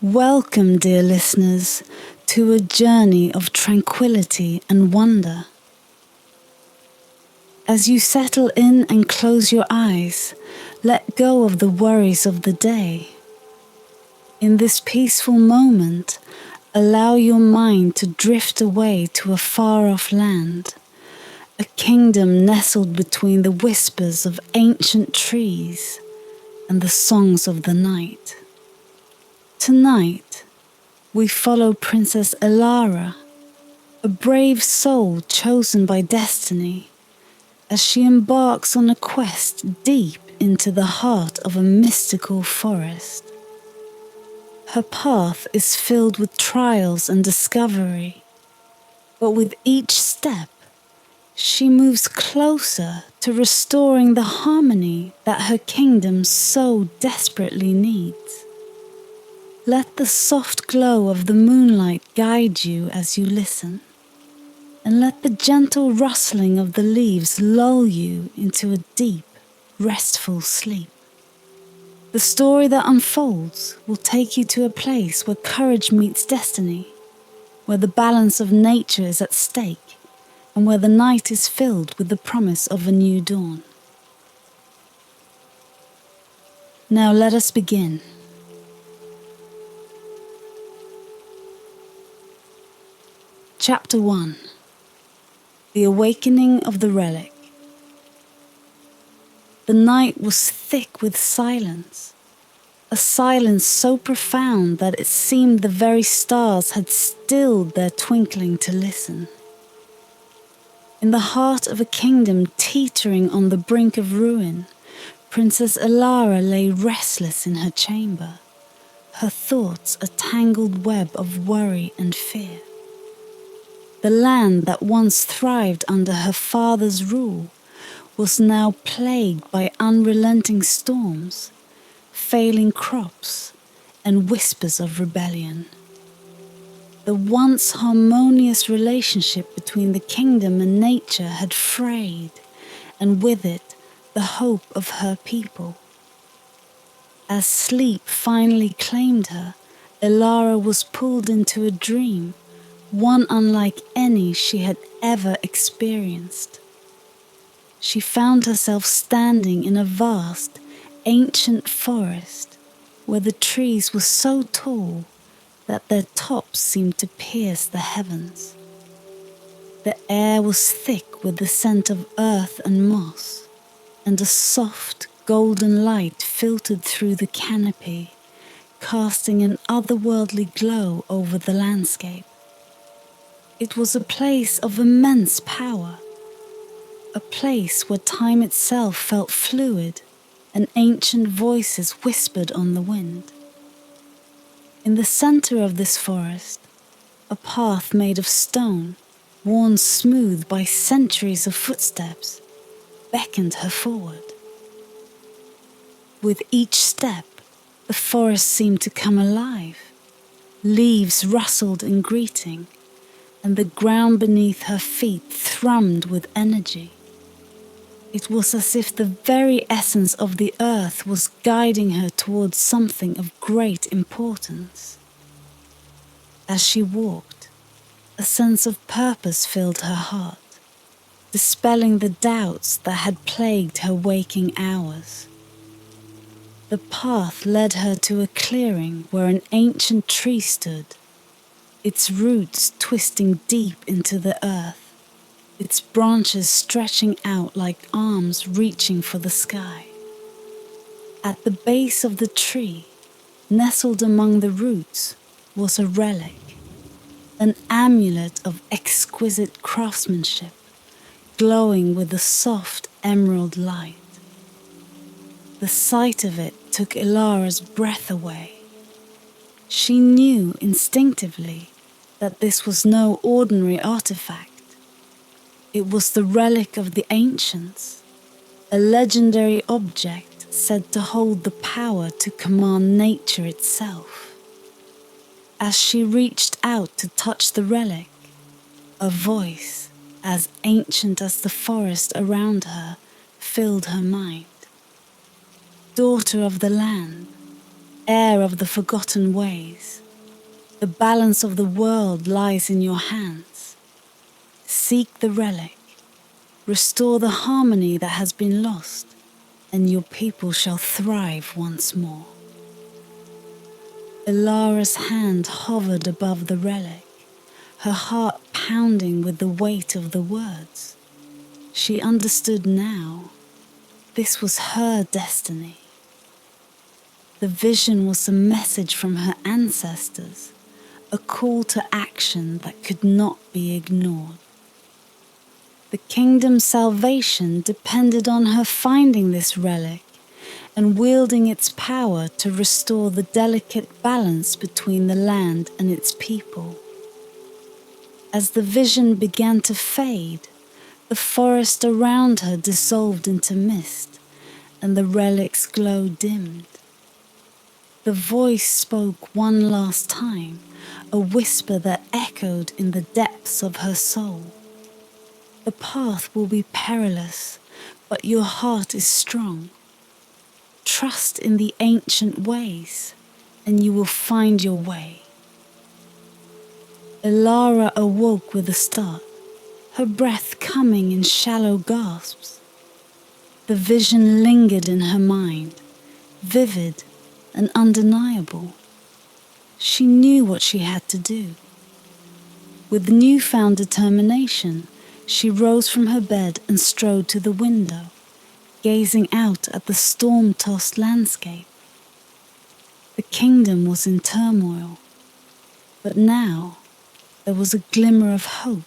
Welcome, dear listeners, to a journey of tranquility and wonder. As you settle in and close your eyes, let go of the worries of the day. In this peaceful moment, allow your mind to drift away to a far-off land, a kingdom nestled between the whispers of ancient trees and the songs of the night. Tonight, we follow Princess Elara, a brave soul chosen by destiny, as she embarks on a quest deep into the heart of a mystical forest. Her path is filled with trials and discovery, but with each step, she moves closer to restoring the harmony that her kingdom so desperately needs. Let the soft glow of the moonlight guide you as you listen, and let the gentle rustling of the leaves lull you into a deep, restful sleep. The story that unfolds will take you to a place where courage meets destiny, where the balance of nature is at stake, and where the night is filled with the promise of a new dawn. Now let us begin. Chapter 1. The Awakening of the Relic. The night was thick with silence, a silence so profound that it seemed the very stars had stilled their twinkling to listen. In the heart of a kingdom teetering on the brink of ruin, Princess Elara lay restless in her chamber, her thoughts a tangled web of worry and fear. The land that once thrived under her father's rule was now plagued by unrelenting storms, failing crops, and whispers of rebellion. The once harmonious relationship between the kingdom and nature had frayed, and with it the hope of her people. As sleep finally claimed her, Elara was pulled into a dream, one unlike any she had ever experienced. She found herself standing in a vast, ancient forest where the trees were so tall that their tops seemed to pierce the heavens. The air was thick with the scent of earth and moss, and a soft, golden light filtered through the canopy, casting an otherworldly glow over the landscape. It was a place of immense power, a place where time itself felt fluid and ancient voices whispered on the wind. In the center of this forest, a path made of stone, worn smooth by centuries of footsteps, beckoned her forward. With each step, the forest seemed to come alive. Leaves rustled in greeting, and the ground beneath her feet thrummed with energy. It was as if the very essence of the earth was guiding her towards something of great importance. As she walked, a sense of purpose filled her heart, dispelling the doubts that had plagued her waking hours. The path led her to a clearing where an ancient tree stood, its roots twisting deep into the earth, its branches stretching out like arms reaching for the sky. At the base of the tree, nestled among the roots, was a relic, an amulet of exquisite craftsmanship, glowing with a soft emerald light. The sight of it took Elara's breath away. She knew instinctively that this was no ordinary artifact. It was the relic of the ancients, a legendary object said to hold the power to command nature itself. As she reached out to touch the relic, a voice, as ancient as the forest around her, filled her mind. Daughter of the land, heir of the forgotten ways. The balance of the world lies in your hands. Seek the relic, restore the harmony that has been lost, and your people shall thrive once more. Ilara's hand hovered above the relic, her heart pounding with the weight of the words. She understood now. This was her destiny. The vision was a message from her ancestors, a call to action that could not be ignored. The kingdom's salvation depended on her finding this relic and wielding its power to restore the delicate balance between the land and its people. As the vision began to fade, the forest around her dissolved into mist, and the relic's glow dimmed. The voice spoke one last time, a whisper that echoed in the depths of her soul. The path will be perilous, but your heart is strong. Trust in the ancient ways, and you will find your way. Ilara awoke with a start, her breath coming in shallow gasps. The vision lingered in her mind, vivid and undeniable. She knew what she had to do. With newfound determination, she rose from her bed and strode to the window, gazing out at the storm-tossed landscape. The kingdom was in turmoil, but now there was a glimmer of hope,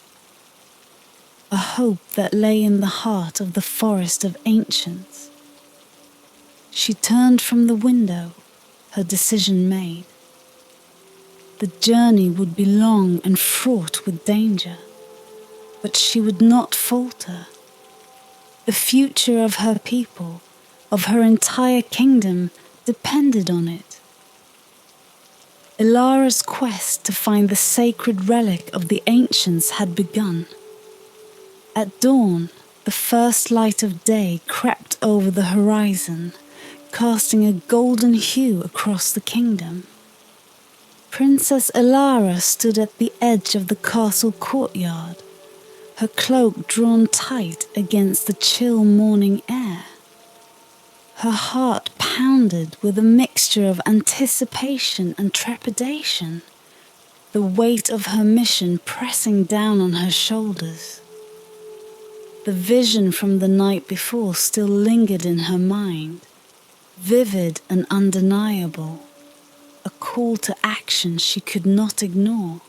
a hope that lay in the heart of the forest of ancients. She turned from the window, her decision made. The journey would be long and fraught with danger, but she would not falter. The future of her people, of her entire kingdom, depended on it. Ilara's quest to find the sacred relic of the ancients had begun. At dawn, the first light of day crept over the horizon, casting a golden hue across the kingdom. Princess Ilara stood at the edge of the castle courtyard, her cloak drawn tight against the chill morning air. Her heart pounded with a mixture of anticipation and trepidation, the weight of her mission pressing down on her shoulders. The vision from the night before still lingered in her mind, vivid and undeniable, a call to action she could not ignore.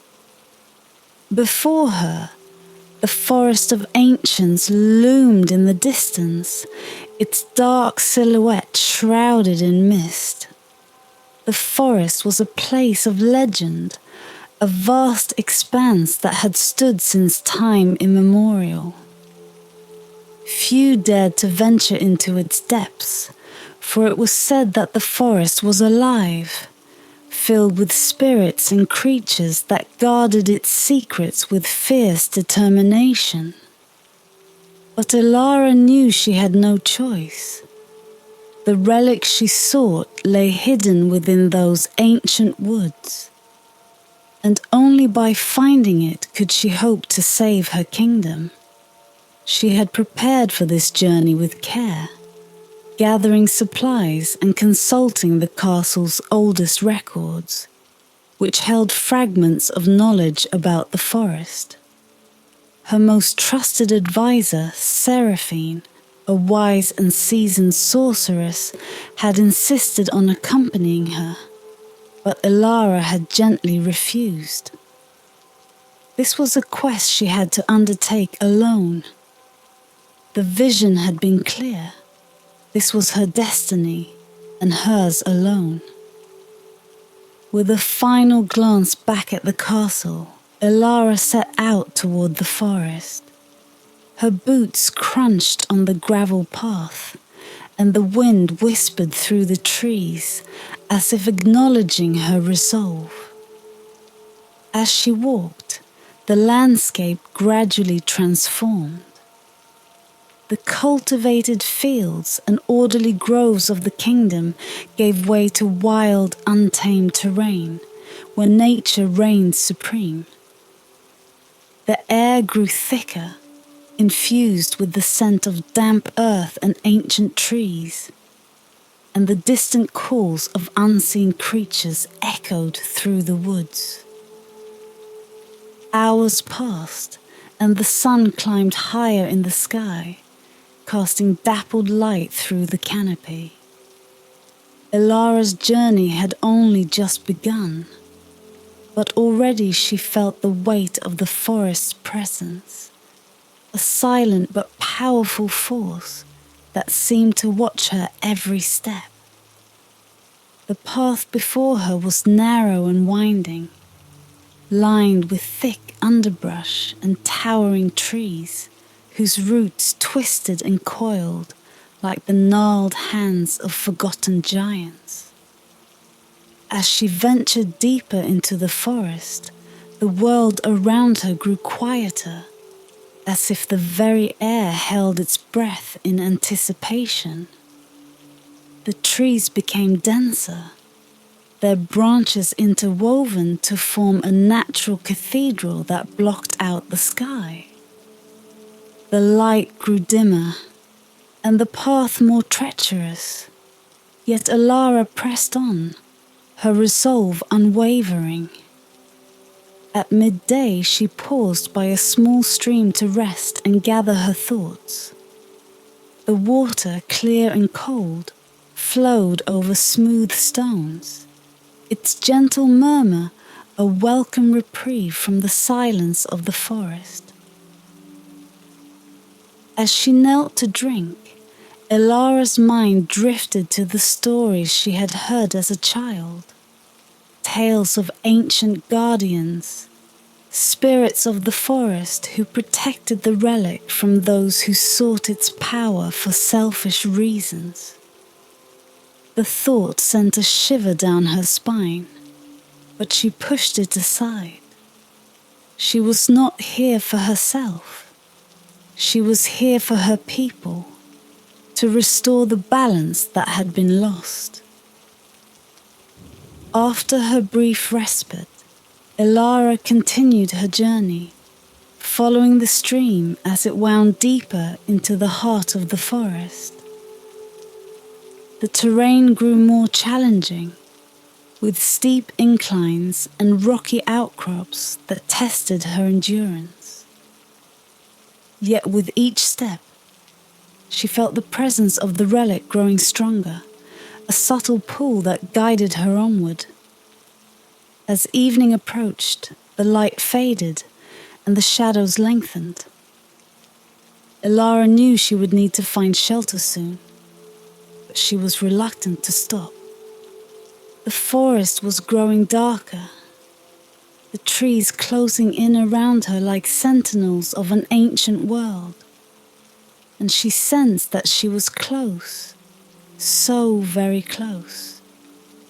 Before her, the forest of ancients loomed in the distance, its dark silhouette shrouded in mist. The forest was a place of legend, a vast expanse that had stood since time immemorial. Few dared to venture into its depths, for it was said that the forest was alive, filled with spirits and creatures that guarded its secrets with fierce determination. But Ilara knew she had no choice. The relic she sought lay hidden within those ancient woods, and only by finding it could she hope to save her kingdom. She had prepared for this journey with care, gathering supplies and consulting the castle's oldest records, which held fragments of knowledge about the forest. Her most trusted advisor, Seraphine, a wise and seasoned sorceress, had insisted on accompanying her, but Ilara had gently refused. This was a quest she had to undertake alone. The vision had been clear. This was her destiny, and hers alone. With a final glance back at the castle, Ilara set out toward the forest. Her boots crunched on the gravel path, and the wind whispered through the trees, as if acknowledging her resolve. As she walked, the landscape gradually transformed. The cultivated fields and orderly groves of the kingdom gave way to wild, untamed terrain, where nature reigned supreme. The air grew thicker, infused with the scent of damp earth and ancient trees, and the distant calls of unseen creatures echoed through the woods. Hours passed, and the sun climbed higher in the sky, casting dappled light through the canopy. Ilara's journey had only just begun, but already she felt the weight of the forest's presence, a silent but powerful force that seemed to watch her every step. The path before her was narrow and winding, lined with thick underbrush and towering trees whose roots twisted and coiled like the gnarled hands of forgotten giants. As she ventured deeper into the forest, the world around her grew quieter, as if the very air held its breath in anticipation. The trees became denser, their branches interwoven to form a natural cathedral that blocked out the sky. The light grew dimmer, and the path more treacherous, yet Ilara pressed on, her resolve unwavering. At midday she paused by a small stream to rest and gather her thoughts. The water, clear and cold, flowed over smooth stones, its gentle murmur a welcome reprieve from the silence of the forest. As she knelt to drink, Ilara's mind drifted to the stories she had heard as a child. Tales of ancient guardians, spirits of the forest who protected the relic from those who sought its power for selfish reasons. The thought sent a shiver down her spine, but she pushed it aside. She was not here for herself. She was here for her people, to restore the balance that had been lost. After her brief respite, Ilara continued her journey, following the stream as it wound deeper into the heart of the forest. The terrain grew more challenging, with steep inclines and rocky outcrops that tested her endurance. Yet with each step, she felt the presence of the relic growing stronger, a subtle pull that guided her onward. As evening approached, the light faded and the shadows lengthened. Ilara knew she would need to find shelter soon, but she was reluctant to stop. The forest was growing darker, the trees closing in around her like sentinels of an ancient world, and she sensed that she was close, so very close,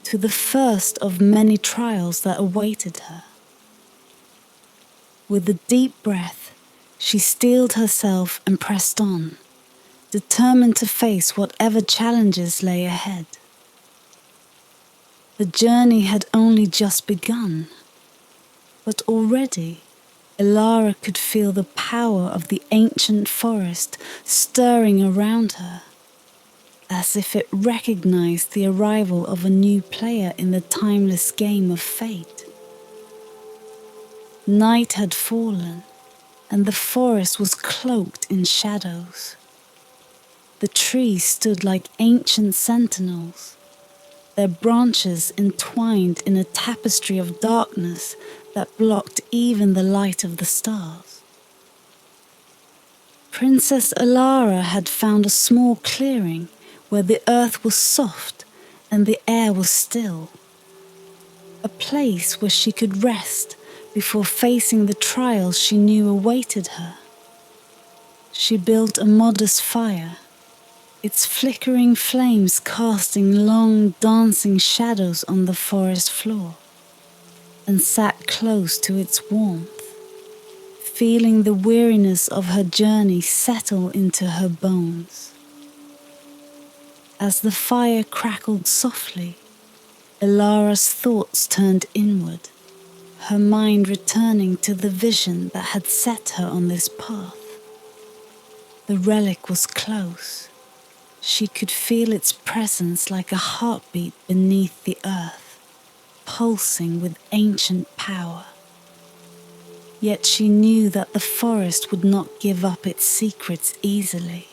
to the first of many trials that awaited her. With a deep breath, she steeled herself and pressed on, determined to face whatever challenges lay ahead. The journey had only just begun, but already Ilara could feel the power of the ancient forest stirring around her, as if it recognized the arrival of a new player in the timeless game of fate. Night had fallen, and the forest was cloaked in shadows. The trees stood like ancient sentinels, their branches entwined in a tapestry of darkness that blocked even the light of the stars. Princess Ilara had found a small clearing where the earth was soft and the air was still, a place where she could rest before facing the trials she knew awaited her. She built a modest fire, its flickering flames casting long, dancing shadows on the forest floor, and sat close to its warmth, feeling the weariness of her journey settle into her bones. As the fire crackled softly, Ilara's thoughts turned inward, her mind returning to the vision that had set her on this path. The relic was close. She could feel its presence like a heartbeat beneath the earth, pulsing with ancient power. Yet she knew that the forest would not give up its secrets easily.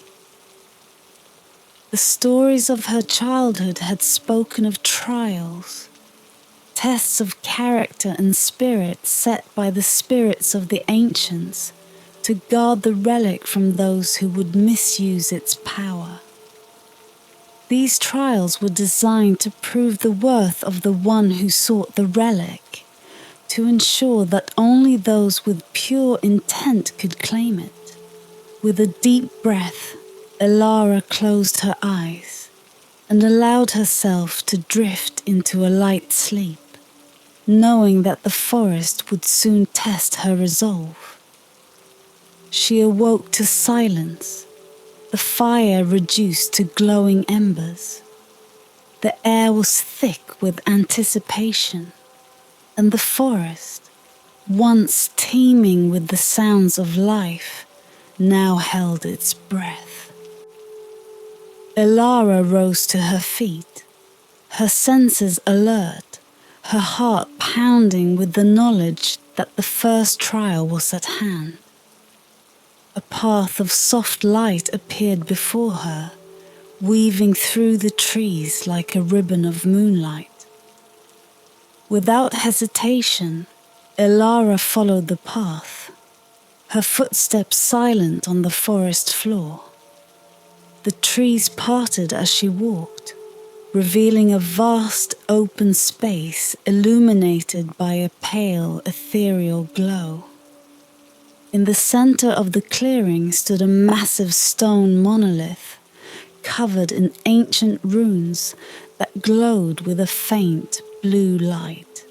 The stories of her childhood had spoken of trials, tests of character and spirit set by the spirits of the ancients to guard the relic from those who would misuse its power. These trials were designed to prove the worth of the one who sought the relic, to ensure that only those with pure intent could claim it. With a deep breath, Ilara closed her eyes and allowed herself to drift into a light sleep, knowing that the forest would soon test her resolve. She awoke to silence, the fire reduced to glowing embers. The air was thick with anticipation, and the forest, once teeming with the sounds of life, now held its breath. Ilara rose to her feet, her senses alert, her heart pounding with the knowledge that the first trial was at hand. A path of soft light appeared before her, weaving through the trees like a ribbon of moonlight. Without hesitation, Ilara followed the path, her footsteps silent on the forest floor. The trees parted as she walked, revealing a vast open space illuminated by a pale, ethereal glow. In the center of the clearing stood a massive stone monolith, covered in ancient runes that glowed with a faint blue light.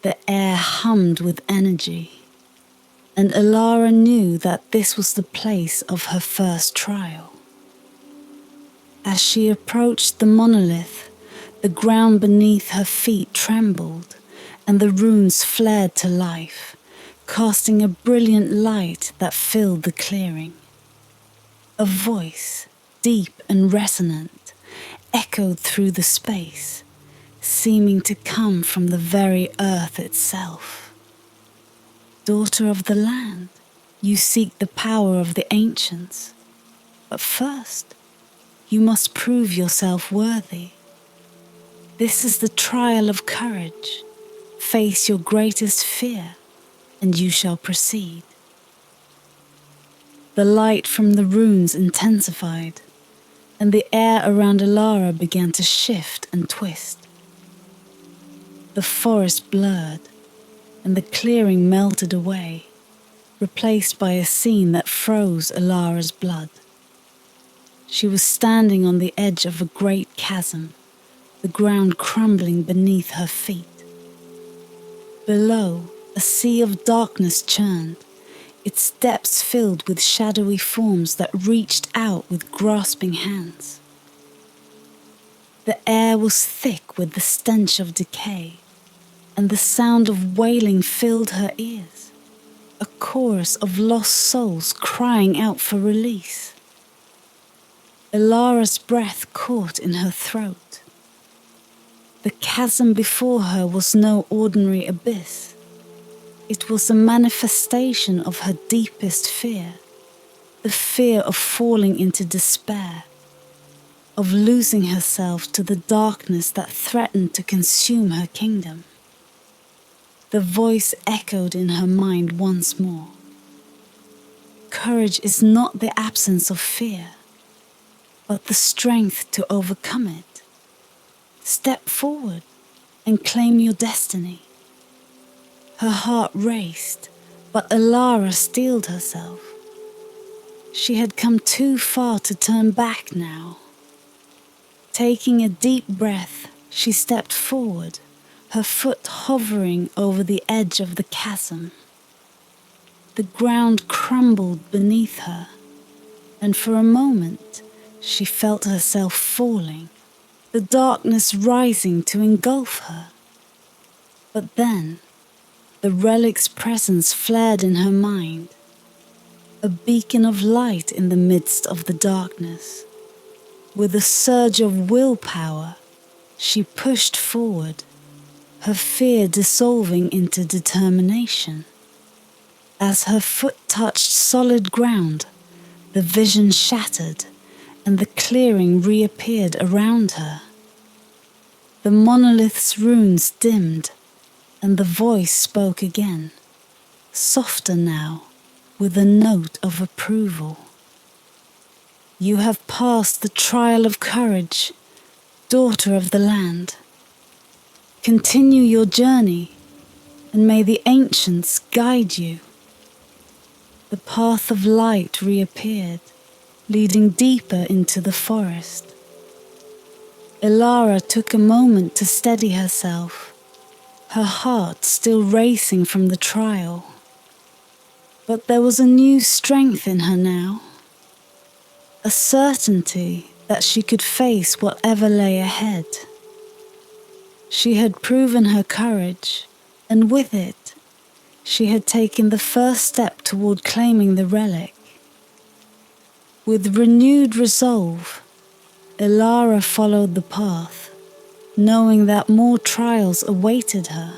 The air hummed with energy, and Ilara knew that this was the place of her first trial. As she approached the monolith, the ground beneath her feet trembled, and the runes flared to life, casting a brilliant light that filled the clearing. A voice, deep and resonant, echoed through the space, seeming to come from the very earth itself. Daughter of the land, you seek the power of the ancients, but first, you must prove yourself worthy. This is the trial of courage. Face your greatest fear, and you shall proceed. The light from the runes intensified, and the air around Ilara began to shift and twist. The forest blurred, and the clearing melted away, replaced by a scene that froze Ilara's blood. She was standing on the edge of a great chasm, the ground crumbling beneath her feet. Below, a sea of darkness churned, its depths filled with shadowy forms that reached out with grasping hands. The air was thick with the stench of decay, and the sound of wailing filled her ears, a chorus of lost souls crying out for release. Ilara's breath caught in her throat. The chasm before her was no ordinary abyss. It was a manifestation of her deepest fear, the fear of falling into despair, of losing herself to the darkness that threatened to consume her kingdom. The voice echoed in her mind once more. Courage is not the absence of fear, but the strength to overcome it. Step forward and claim your destiny. Her heart raced, but Ilara steeled herself. She had come too far to turn back now. Taking a deep breath, she stepped forward, her foot hovering over the edge of the chasm. The ground crumbled beneath her, and for a moment she felt herself falling, the darkness rising to engulf her. But then the relic's presence flared in her mind, a beacon of light in the midst of the darkness. With a surge of willpower, she pushed forward, her fear dissolving into determination. As her foot touched solid ground, the vision shattered and the clearing reappeared around her. The monolith's runes dimmed, and the voice spoke again, softer now, with a note of approval. You have passed the trial of courage, daughter of the land. Continue your journey, and may the ancients guide you. The path of light reappeared, leading deeper into the forest. Elara took a moment to steady herself, her heart still racing from the trial. But there was a new strength in her now, a certainty that she could face whatever lay ahead. She had proven her courage, and with it, she had taken the first step toward claiming the relic. With renewed resolve, Elara followed the path, knowing that more trials awaited her,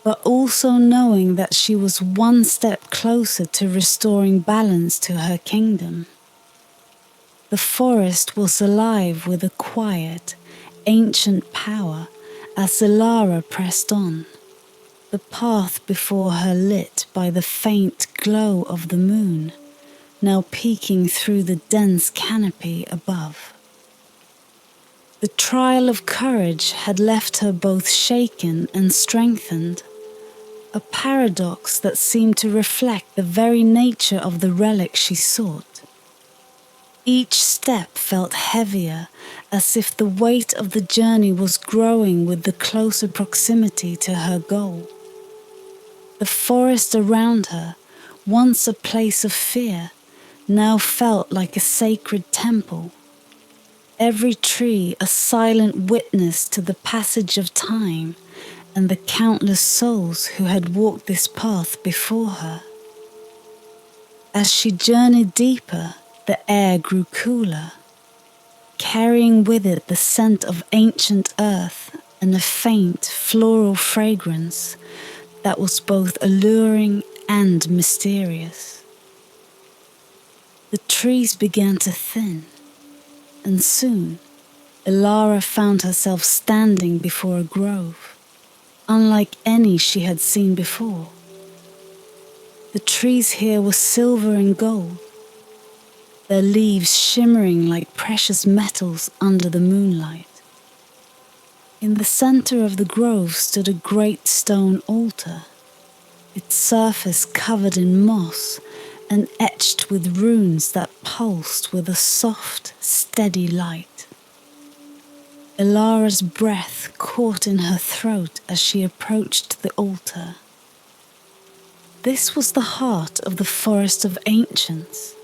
but also knowing that she was one step closer to restoring balance to her kingdom. The forest was alive with a quiet, ancient power as Elara pressed on, the path before her lit by the faint glow of the moon, now peeking through the dense canopy above. The trial of courage had left her both shaken and strengthened, a paradox that seemed to reflect the very nature of the relic she sought. Each step felt heavier, as if the weight of the journey was growing with the closer proximity to her goal. The forest around her, once a place of fear, now felt like a sacred temple. Every tree a silent witness to the passage of time and the countless souls who had walked this path before her. As she journeyed deeper, the air grew cooler, carrying with it the scent of ancient earth and a faint floral fragrance that was both alluring and mysterious. The trees began to thin, and soon Elara found herself standing before a grove, unlike any she had seen before. The trees here were silver and gold, their leaves shimmering like precious metals under the moonlight. In the center of the grove stood a great stone altar, its surface covered in moss and etched with runes that pulsed with a soft, steady light. Elara's breath caught in her throat as she approached the altar. This was the heart of the Forest of Ancients,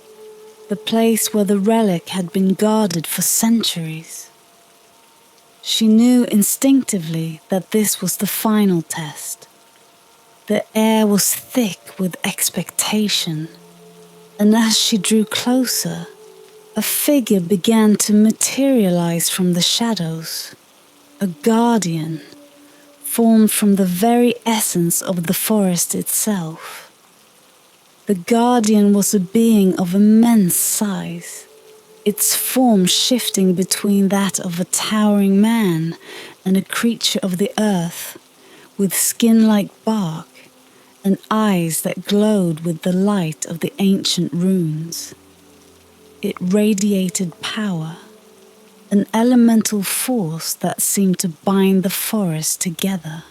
the place where the relic had been guarded for centuries. She knew instinctively that this was the final test. The air was thick with expectation, and as she drew closer, a figure began to materialize from the shadows, a guardian, formed from the very essence of the forest itself. The guardian was a being of immense size, its form shifting between that of a towering man and a creature of the earth, with skin like bark and eyes that glowed with the light of the ancient runes. It radiated power, an elemental force that seemed to bind the forest together.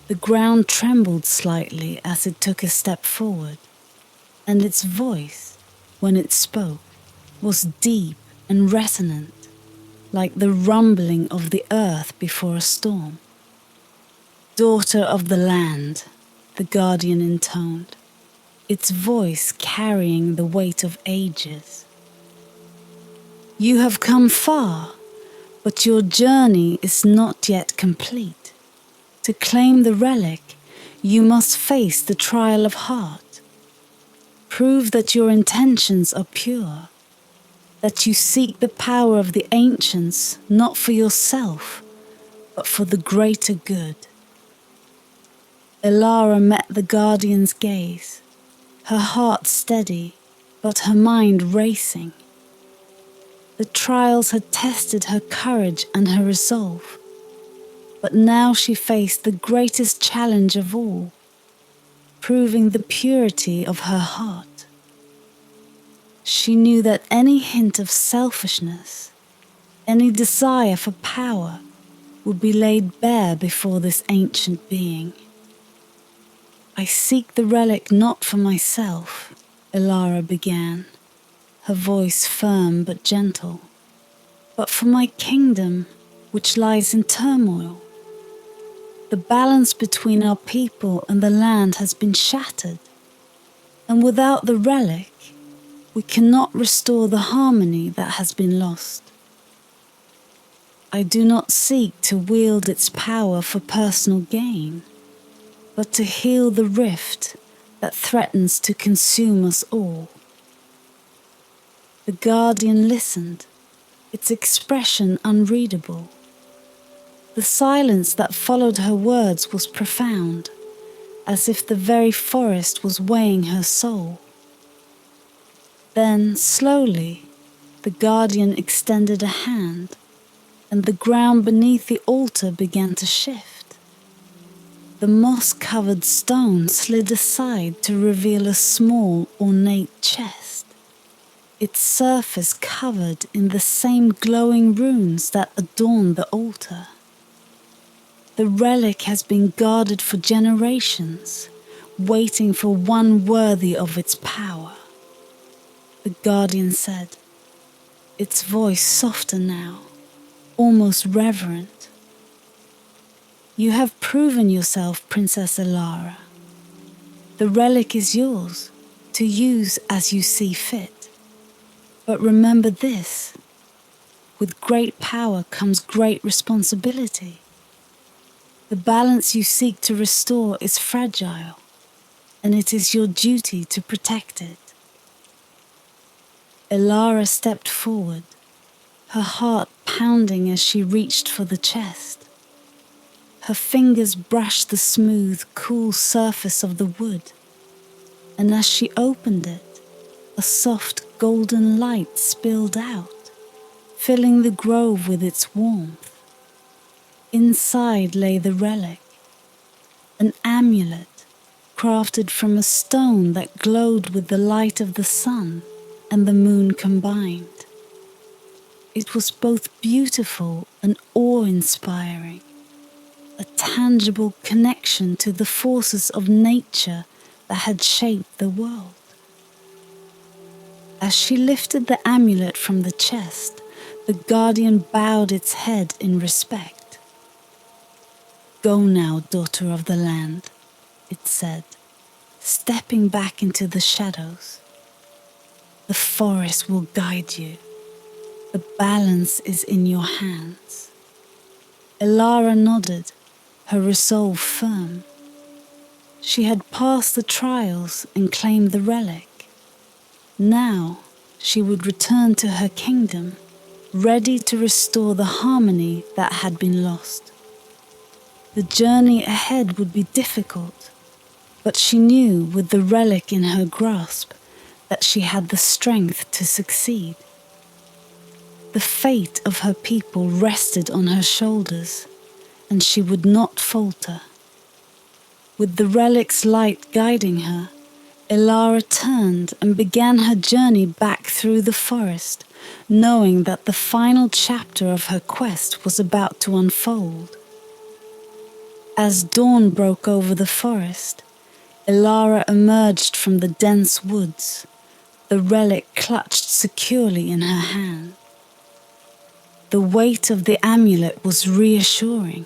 The ground trembled slightly as it took a step forward, and its voice, when it spoke, was deep and resonant, like the rumbling of the earth before a storm. Daughter of the land, the guardian intoned, its voice carrying the weight of ages. You have come far, but your journey is not yet complete. To claim the relic, you must face the trial of heart. Prove that your intentions are pure, that you seek the power of the ancients not for yourself, but for the greater good. Elara met the guardian's gaze, her heart steady, but her mind racing. The trials had tested her courage and her resolve, but now she faced the greatest challenge of all, proving the purity of her heart. She knew that any hint of selfishness, any desire for power, would be laid bare before this ancient being. I seek the relic not for myself, Elara began, her voice firm but gentle, but for my kingdom, which lies in turmoil. The balance between our people and the land has been shattered, and without the relic, we cannot restore the harmony that has been lost. I do not seek to wield its power for personal gain, but to heal the rift that threatens to consume us all. The guardian listened, its expression unreadable. The silence that followed her words was profound, as if the very forest was weighing her soul. Then, slowly, the guardian extended a hand, and the ground beneath the altar began to shift. The moss-covered stone slid aside to reveal a small, ornate chest, its surface covered in the same glowing runes that adorned the altar. The relic has been guarded for generations, waiting for one worthy of its power, the guardian said, its voice softer now, almost reverent. You have proven yourself, Princess Elara. The relic is yours, to use as you see fit. But remember this, with great power comes great responsibility. The balance you seek to restore is fragile, and it is your duty to protect it. Elara stepped forward, her heart pounding as she reached for the chest. Her fingers brushed the smooth, cool surface of the wood, and as she opened it, a soft golden light spilled out, filling the grove with its warmth. Inside lay the relic, an amulet crafted from a stone that glowed with the light of the sun and the moon combined. It was both beautiful and awe-inspiring, a tangible connection to the forces of nature that had shaped the world. As she lifted the amulet from the chest, the guardian bowed its head in respect. Go now, daughter of the land, it said, stepping back into the shadows. The forest will guide you. The balance is in your hands. Elara nodded, her resolve firm. She had passed the trials and claimed the relic. Now she would return to her kingdom, ready to restore the harmony that had been lost. The journey ahead would be difficult, but she knew with the relic in her grasp that she had the strength to succeed. The fate of her people rested on her shoulders, and she would not falter. With the relic's light guiding her, Elara turned and began her journey back through the forest, knowing that the final chapter of her quest was about to unfold. As dawn broke over the forest, Elara emerged from the dense woods, the relic clutched securely in her hand. The weight of the amulet was reassuring.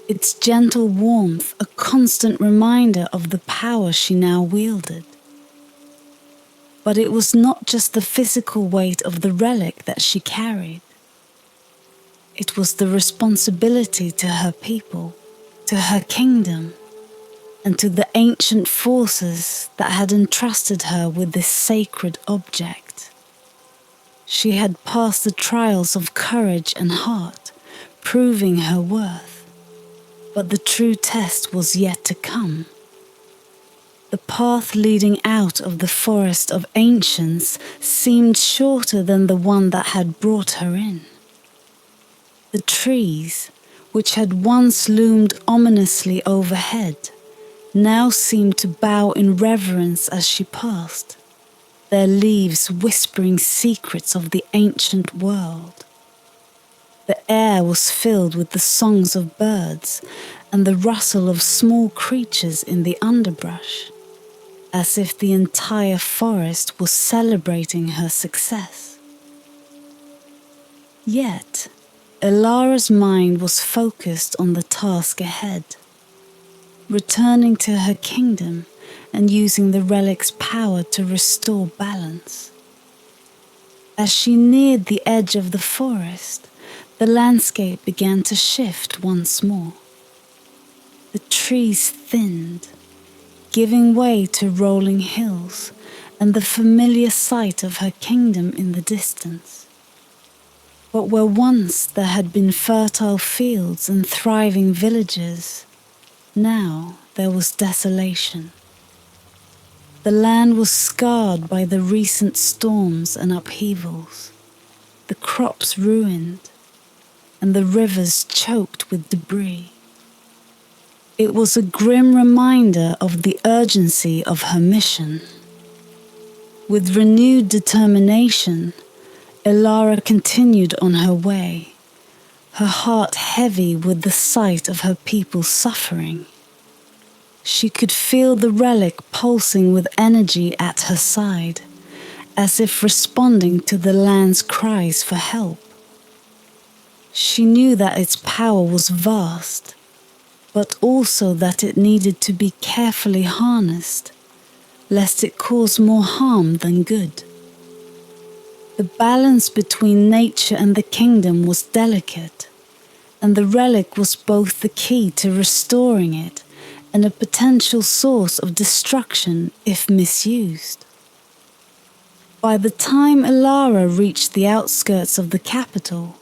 its gentle warmth a constant reminder of the power she now wielded. But it was not just the physical weight of the relic that she carried. It was the responsibility to her people, to her kingdom, and to the ancient forces that had entrusted her with this sacred object. She had passed the trials of courage and heart, proving her worth. But the true test was yet to come. The path leading out of the forest of ancients seemed shorter than the one that had brought her in. The trees, which had once loomed ominously overhead, now seemed to bow in reverence as she passed, their leaves whispering secrets of the ancient world. The air was filled with the songs of birds and the rustle of small creatures in the underbrush, as if the entire forest was celebrating her success. Yet, Elara's mind was focused on the task ahead, returning to her kingdom and using the relic's power to restore balance. As she neared the edge of the forest, the landscape began to shift once more. The trees thinned, giving way to rolling hills and the familiar sight of her kingdom in the distance. But where once there had been fertile fields and thriving villages, now there was desolation. The land was scarred by the recent storms and upheavals, the crops ruined, and the rivers choked with debris. It was a grim reminder of the urgency of her mission. With renewed determination, Elara continued on her way, her heart heavy with the sight of her people suffering. She could feel the relic pulsing with energy at her side, as if responding to the land's cries for help. She knew that its power was vast, but also that it needed to be carefully harnessed, lest it cause more harm than good. The balance between nature and the kingdom was delicate, and the relic was both the key to restoring it and a potential source of destruction if misused. By the time Elara reached the outskirts of the capital,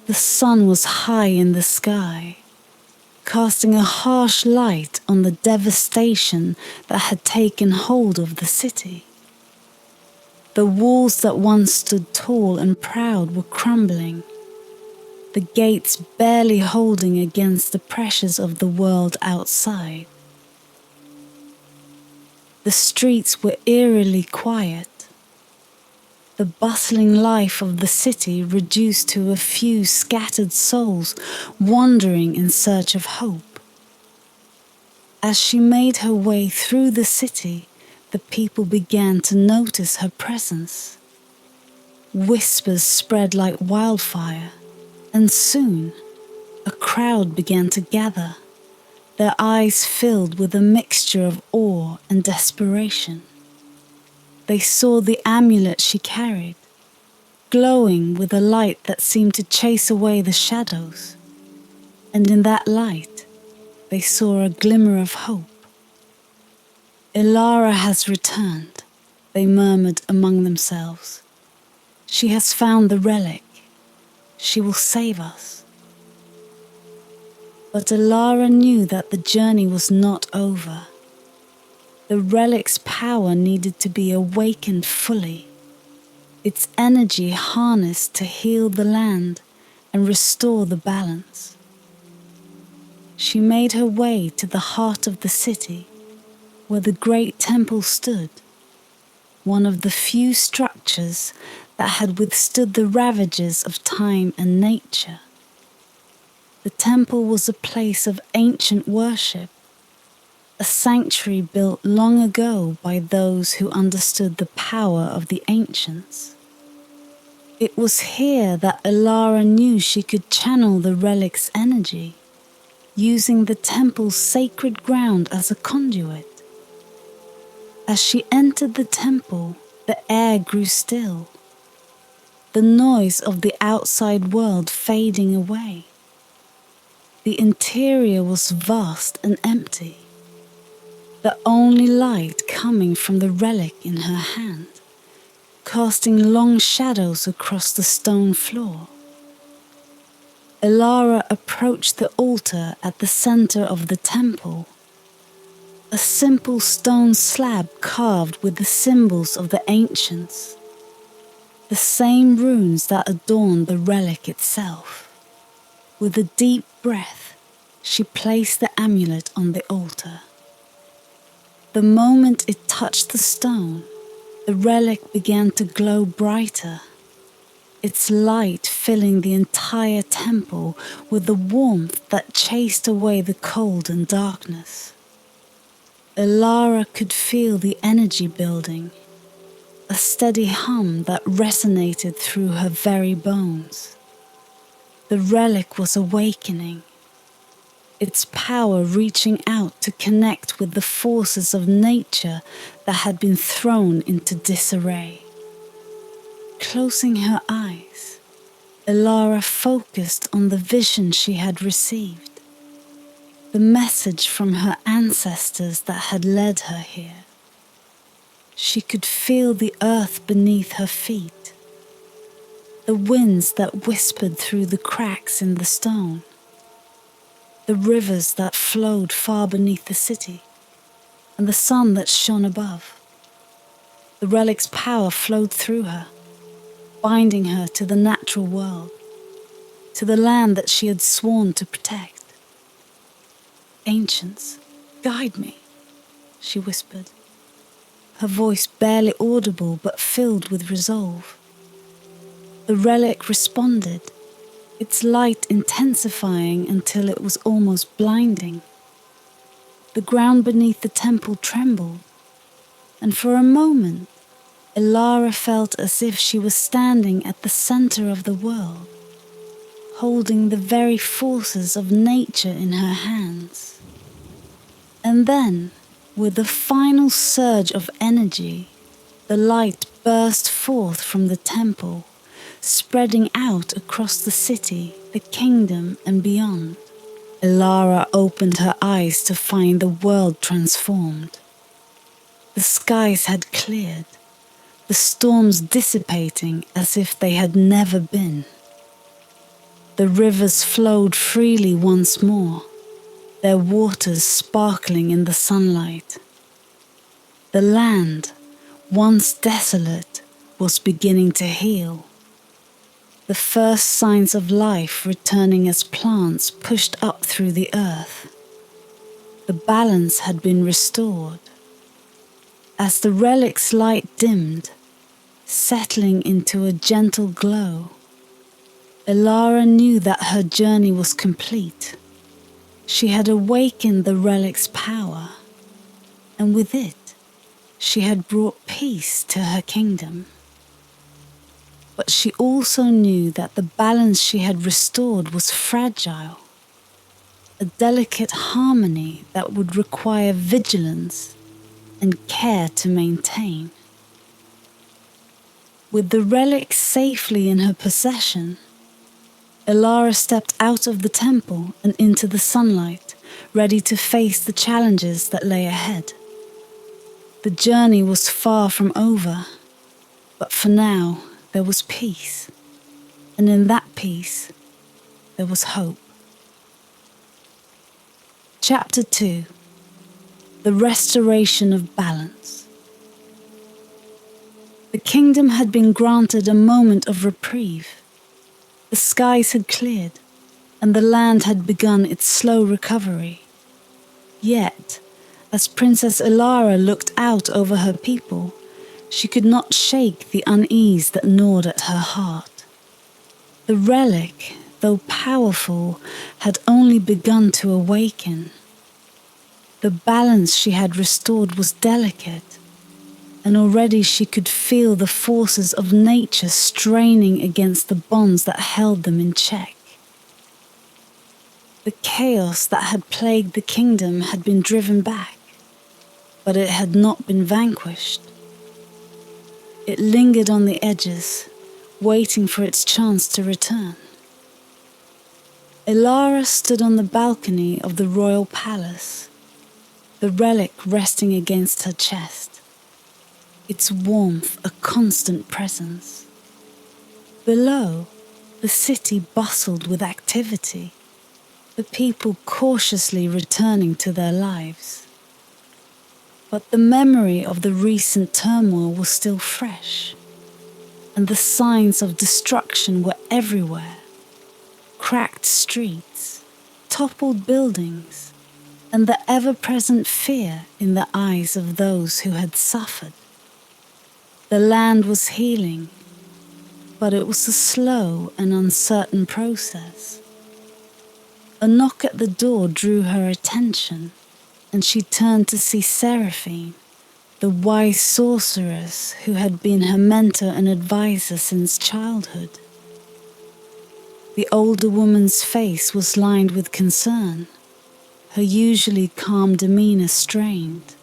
the sun was high in the sky, casting a harsh light on the devastation that had taken hold of the city. The walls that once stood tall and proud were crumbling, the gates barely holding against the pressures of the world outside. The streets were eerily quiet, the bustling life of the city reduced to a few scattered souls wandering in search of hope. As she made her way through the city, the people began to notice her presence. Whispers spread like wildfire, and soon a crowd began to gather, their eyes filled with a mixture of awe and desperation. They saw the amulet she carried, glowing with a light that seemed to chase away the shadows, and in that light they saw a glimmer of hope. Elara has returned, they murmured among themselves. She has found the relic. She will save us. But Elara knew that the journey was not over. The relic's power needed to be awakened fully, its energy harnessed to heal the land and restore the balance. She made her way to the heart of the city, where the great temple stood, one of the few structures that had withstood the ravages of time and nature. The temple was a place of ancient worship, a sanctuary built long ago by those who understood the power of the ancients. It was here that Elara knew she could channel the relic's energy, using the temple's sacred ground as a conduit. As she entered the temple, the air grew still, the noise of the outside world fading away. The interior was vast and empty, the only light coming from the relic in her hand, casting long shadows across the stone floor. Elara approached the altar at the center of the temple, a simple stone slab carved with the symbols of the ancients, the same runes that adorned the relic itself. With a deep breath, she placed the amulet on the altar. The moment it touched the stone, the relic began to glow brighter, its light filling the entire temple with the warmth that chased away the cold and darkness. Elara could feel the energy building, a steady hum that resonated through her very bones. The relic was awakening, its power reaching out to connect with the forces of nature that had been thrown into disarray. Closing her eyes, Elara focused on the vision she had received, the message from her ancestors that had led her here. She could feel the earth beneath her feet, the winds that whispered through the cracks in the stone, the rivers that flowed far beneath the city, and the sun that shone above. The relic's power flowed through her, binding her to the natural world, to the land that she had sworn to protect. "Ancients, guide me," she whispered, her voice barely audible but filled with resolve. The relic responded, its light intensifying until it was almost blinding. The ground beneath the temple trembled, and for a moment, Elara felt as if she was standing at the center of the world, holding the very forces of nature in her hands. And then, with a final surge of energy, the light burst forth from the temple, spreading out across the city, the kingdom, and beyond. Elara opened her eyes to find the world transformed. The skies had cleared, the storms dissipating as if they had never been. The rivers flowed freely once more, their waters sparkling in the sunlight. The land, once desolate, was beginning to heal, the first signs of life returning as plants pushed up through the earth. The balance had been restored. As the relic's light dimmed, settling into a gentle glow, Elara knew that her journey was complete. She had awakened the relic's power, and with it, she had brought peace to her kingdom. But she also knew that the balance she had restored was fragile, a delicate harmony that would require vigilance and care to maintain. With the relic safely in her possession, Elara stepped out of the temple and into the sunlight, ready to face the challenges that lay ahead. The journey was far from over, but for now there was peace, and in that peace there was hope. Chapter 2: The Restoration of Balance. The kingdom had been granted a moment of reprieve. The skies had cleared, and the land had begun its slow recovery. Yet, as Princess Elara looked out over her people, she could not shake the unease that gnawed at her heart. The relic, though powerful, had only begun to awaken. The balance she had restored was delicate, and already she could feel the forces of nature straining against the bonds that held them in check. The chaos that had plagued the kingdom had been driven back, but it had not been vanquished. It lingered on the edges, waiting for its chance to return. Elara stood on the balcony of the royal palace, the relic resting against her chest, its warmth a constant presence. Below, the city bustled with activity, the people cautiously returning to their lives. But the memory of the recent turmoil was still fresh, and the signs of destruction were everywhere. Cracked streets, toppled buildings, and the ever-present fear in the eyes of those who had suffered. The land was healing, but it was a slow and uncertain process. A knock at the door drew her attention, and she turned to see Seraphine, the wise sorceress who had been her mentor and advisor since childhood. The older woman's face was lined with concern, her usually calm demeanor strained.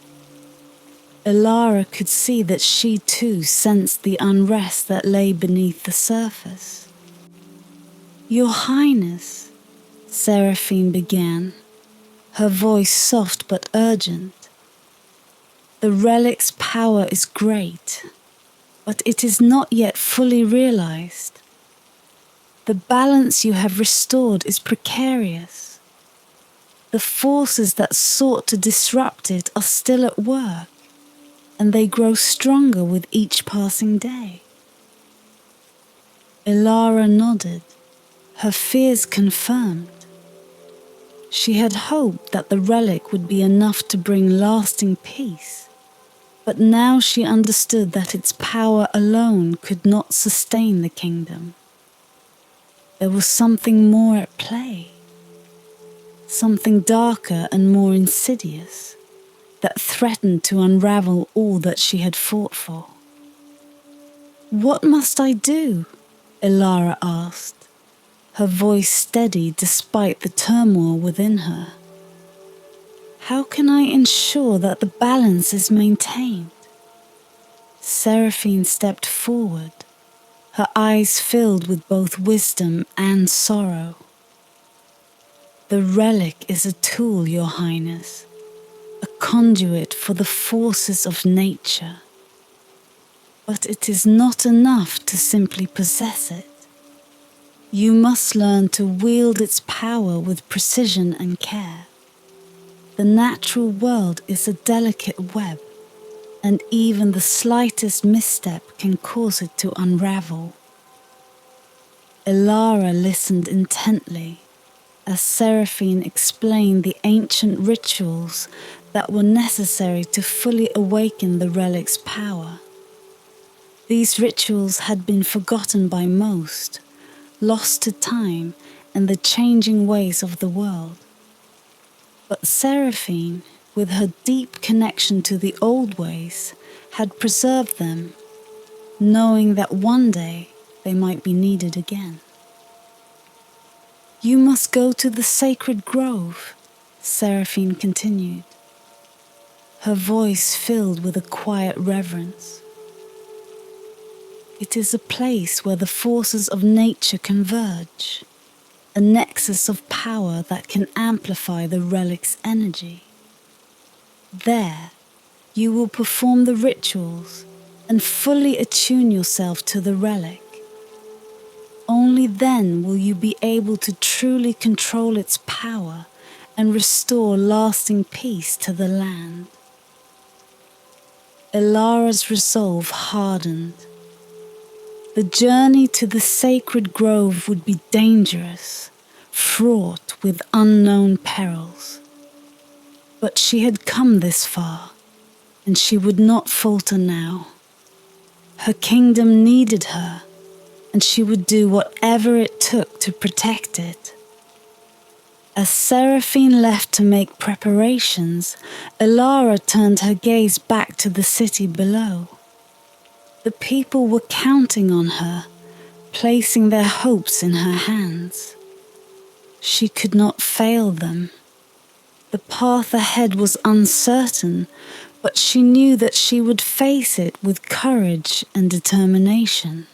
Elara could see that she too sensed the unrest that lay beneath the surface. "Your Highness," Seraphine began, her voice soft but urgent. "The relic's power is great, but it is not yet fully realized. The balance you have restored is precarious. The forces that sought to disrupt it are still at work, and they grow stronger with each passing day." Elara nodded, her fears confirmed. She had hoped that the relic would be enough to bring lasting peace, but now she understood that its power alone could not sustain the kingdom. There was something more at play, something darker and more insidious, that threatened to unravel all that she had fought for. "What must I do?" Elara asked, her voice steady despite the turmoil within her. "How can I ensure that the balance is maintained?" Seraphine stepped forward, her eyes filled with both wisdom and sorrow. "The relic is a tool, Your Highness, a conduit for the forces of nature. But it is not enough to simply possess it. You must learn to wield its power with precision and care. The natural world is a delicate web, and even the slightest misstep can cause it to unravel." Elara listened intently as Seraphine explained the ancient rituals that were necessary to fully awaken the relic's power. These rituals had been forgotten by most, lost to time and the changing ways of the world. But Seraphine, with her deep connection to the old ways, had preserved them, knowing that one day they might be needed again. "You must go to the sacred grove," Seraphine continued, her voice filled with a quiet reverence. "It is a place where the forces of nature converge, a nexus of power that can amplify the relic's energy. There, you will perform the rituals and fully attune yourself to the relic. Only then will you be able to truly control its power and restore lasting peace to the land." Elara's resolve hardened. The journey to the sacred grove would be dangerous, fraught with unknown perils. But she had come this far, and she would not falter now. Her kingdom needed her, and she would do whatever it took to protect it. As Seraphine left to make preparations, Elara turned her gaze back to the city below. The people were counting on her, placing their hopes in her hands. She could not fail them. The path ahead was uncertain, but she knew that she would face it with courage and determination.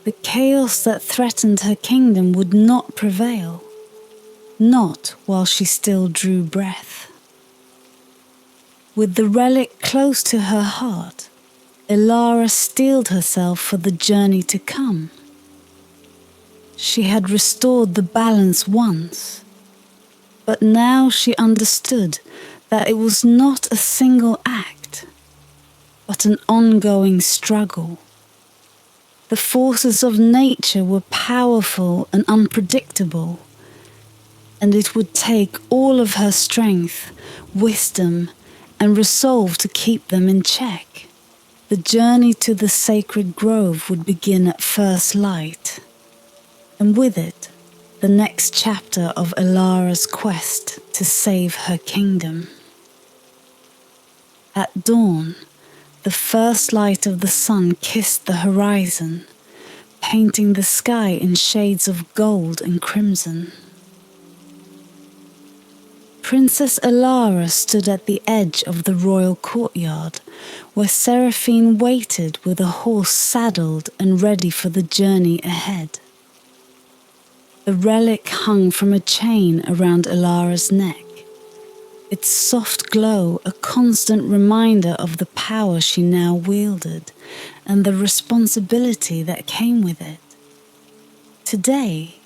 The chaos that threatened her kingdom would not prevail, not while she still drew breath. With the relic close to her heart, Elara steeled herself for the journey to come. She had restored the balance once, but now she understood that it was not a single act, but an ongoing struggle. The forces of nature were powerful and unpredictable, and it would take all of her strength, wisdom, and resolve to keep them in check. The journey to the sacred grove would begin at first light, and with it, the next chapter of Elara's quest to save her kingdom. At dawn, the first light of the sun kissed the horizon, painting the sky in shades of gold and crimson. Princess Elara stood at the edge of the royal courtyard, where Seraphine waited with a horse saddled and ready for the journey ahead. The relic hung from a chain around Elara's neck, its soft glow a constant reminder of the power she now wielded and the responsibility that came with it. Today,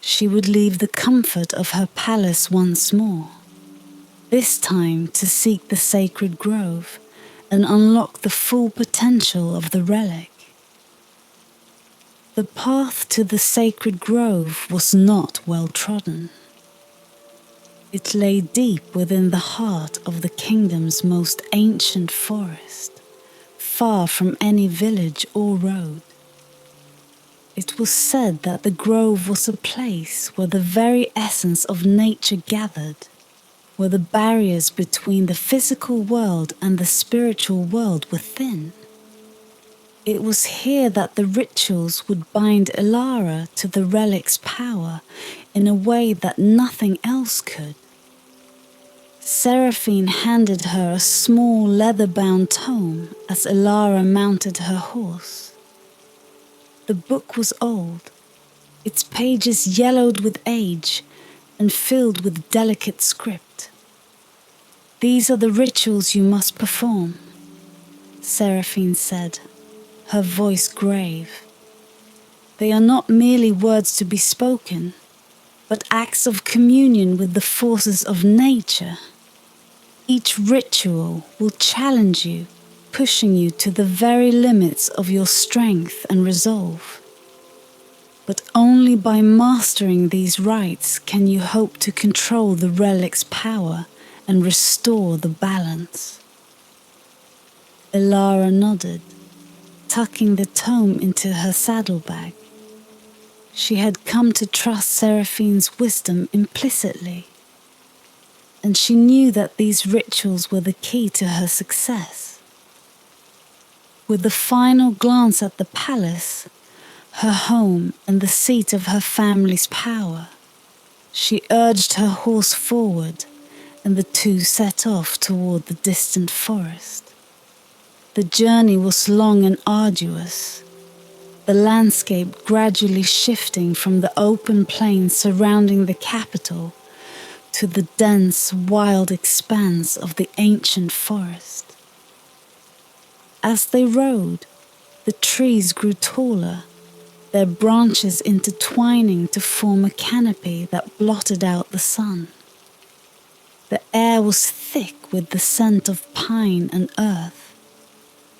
she would leave the comfort of her palace once more, this time to seek the sacred grove and unlock the full potential of the relic. The path to the sacred grove was not well trodden. It lay deep within the heart of the kingdom's most ancient forest, far from any village or road. It was said that the grove was a place where the very essence of nature gathered, where the barriers between the physical world and the spiritual world were thin. It was here that the rituals would bind Elara to the relic's power in a way that nothing else could. Seraphine handed her a small leather-bound tome as Elara mounted her horse. The book was old, its pages yellowed with age and filled with delicate script. "These are the rituals you must perform," Seraphine said, her voice grave. "They are not merely words to be spoken, but acts of communion with the forces of nature. Each ritual will challenge you, pushing you to the very limits of your strength and resolve. But only by mastering these rites can you hope to control the relic's power and restore the balance." Elara nodded, tucking the tome into her saddlebag. She had come to trust Seraphine's wisdom implicitly, and she knew that these rituals were the key to her success. With the final glance at the palace, her home and the seat of her family's power, she urged her horse forward, and the two set off toward the distant forest. The journey was long and arduous, the landscape gradually shifting from the open plain surrounding the capital to the dense, wild expanse of the ancient forest. As they rode, the trees grew taller, their branches intertwining to form a canopy that blotted out the sun. The air was thick with the scent of pine and earth,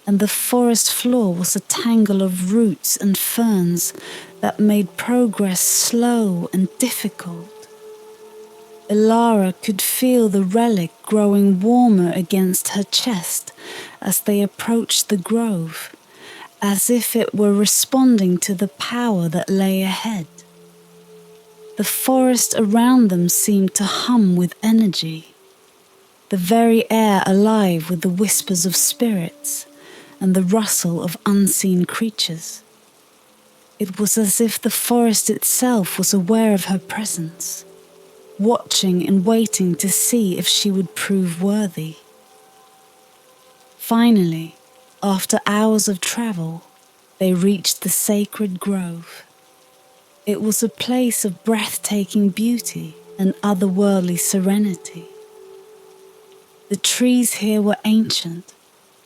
and the forest floor was a tangle of roots and ferns that made progress slow and difficult. Elara could feel the relic growing warmer against her chest as they approached the grove, as if it were responding to the power that lay ahead. The forest around them seemed to hum with energy, the very air alive with the whispers of spirits and the rustle of unseen creatures. It was as if the forest itself was aware of her presence, watching and waiting to see if she would prove worthy. Finally, after hours of travel, they reached the sacred grove. It was a place of breathtaking beauty and otherworldly serenity. The trees here were ancient,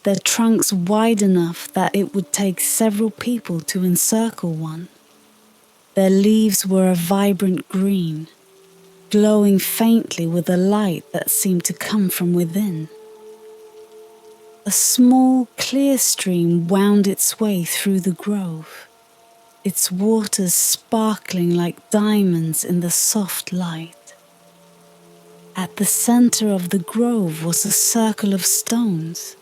their trunks wide enough that it would take several people to encircle one. Their leaves were a vibrant green, glowing faintly with a light that seemed to come from within. A small, clear stream wound its way through the grove, its waters sparkling like diamonds in the soft light. At the center of the grove was a circle of stones,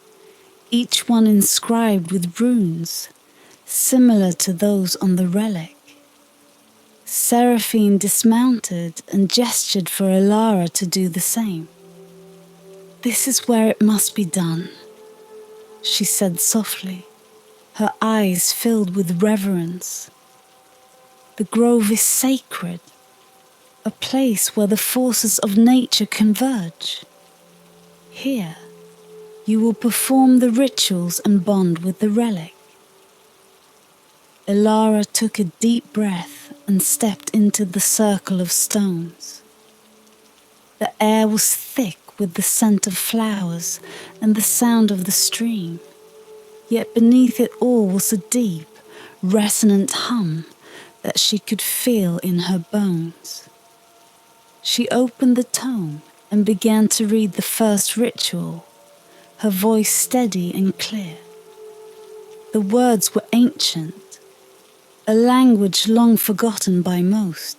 each one inscribed with runes, similar to those on the relic. Seraphine dismounted and gestured for Elara to do the same. "This is where it must be done," she said softly, her eyes filled with reverence. "The grove is sacred, a place where the forces of nature converge. Here, you will perform the rituals and bond with the relic." Elara took a deep breath and stepped into the circle of stones. The air was thick with the scent of flowers and the sound of the stream, yet beneath it all was a deep, resonant hum that she could feel in her bones. She opened the tome and began to read the first ritual, her voice steady and clear. The words were ancient, a language long forgotten by most,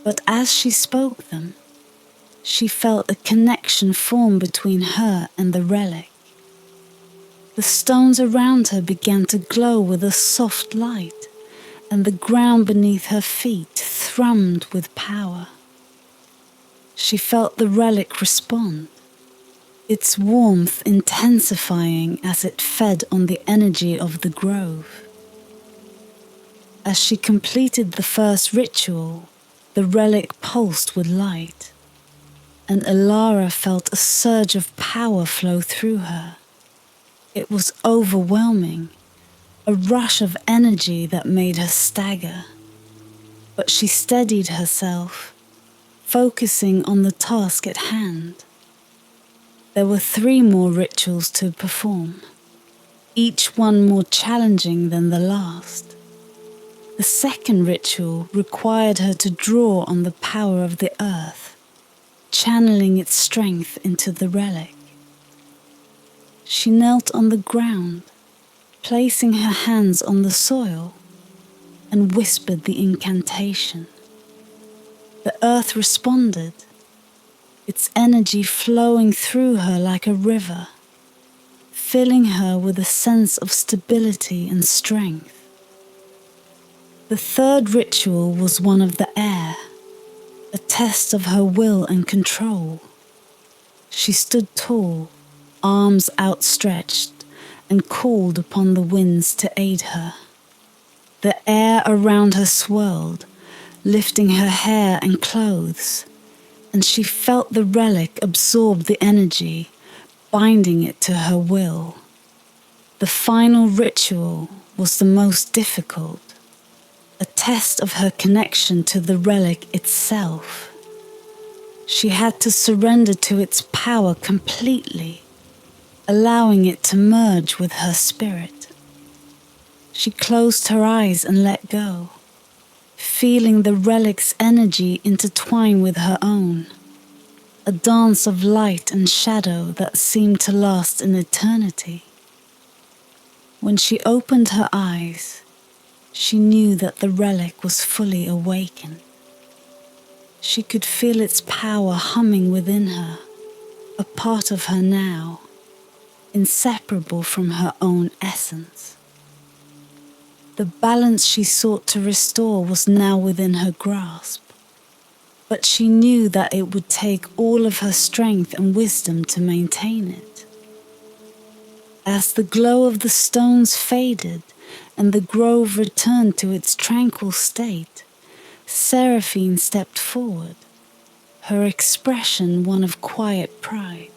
but as she spoke them, she felt a connection form between her and the relic. The stones around her began to glow with a soft light, and the ground beneath her feet thrummed with power. She felt the relic respond, its warmth intensifying as it fed on the energy of the grove. As she completed the first ritual, the relic pulsed with light, and Elara felt a surge of power flow through her. It was overwhelming, a rush of energy that made her stagger. But she steadied herself, focusing on the task at hand. There were 3 more rituals to perform, each one more challenging than the last. The second ritual required her to draw on the power of the earth, channeling its strength into the relic. She knelt on the ground, placing her hands on the soil, and whispered the incantation. The earth responded, its energy flowing through her like a river, filling her with a sense of stability and strength. The third ritual was one of the air, a test of her will and control. She stood tall, arms outstretched, and called upon the winds to aid her. The air around her swirled, lifting her hair and clothes, and she felt the relic absorb the energy, binding it to her will. The final ritual was the most difficult, a test of her connection to the relic itself. She had to surrender to its power completely, allowing it to merge with her spirit. She closed her eyes and let go, feeling the relic's energy intertwine with her own, a dance of light and shadow that seemed to last an eternity. When she opened her eyes, she knew that the relic was fully awakened. She could feel its power humming within her, a part of her now, inseparable from her own essence. The balance she sought to restore was now within her grasp, but she knew that it would take all of her strength and wisdom to maintain it. As the glow of the stones faded and the grove returned to its tranquil state, Seraphine stepped forward, her expression one of quiet pride.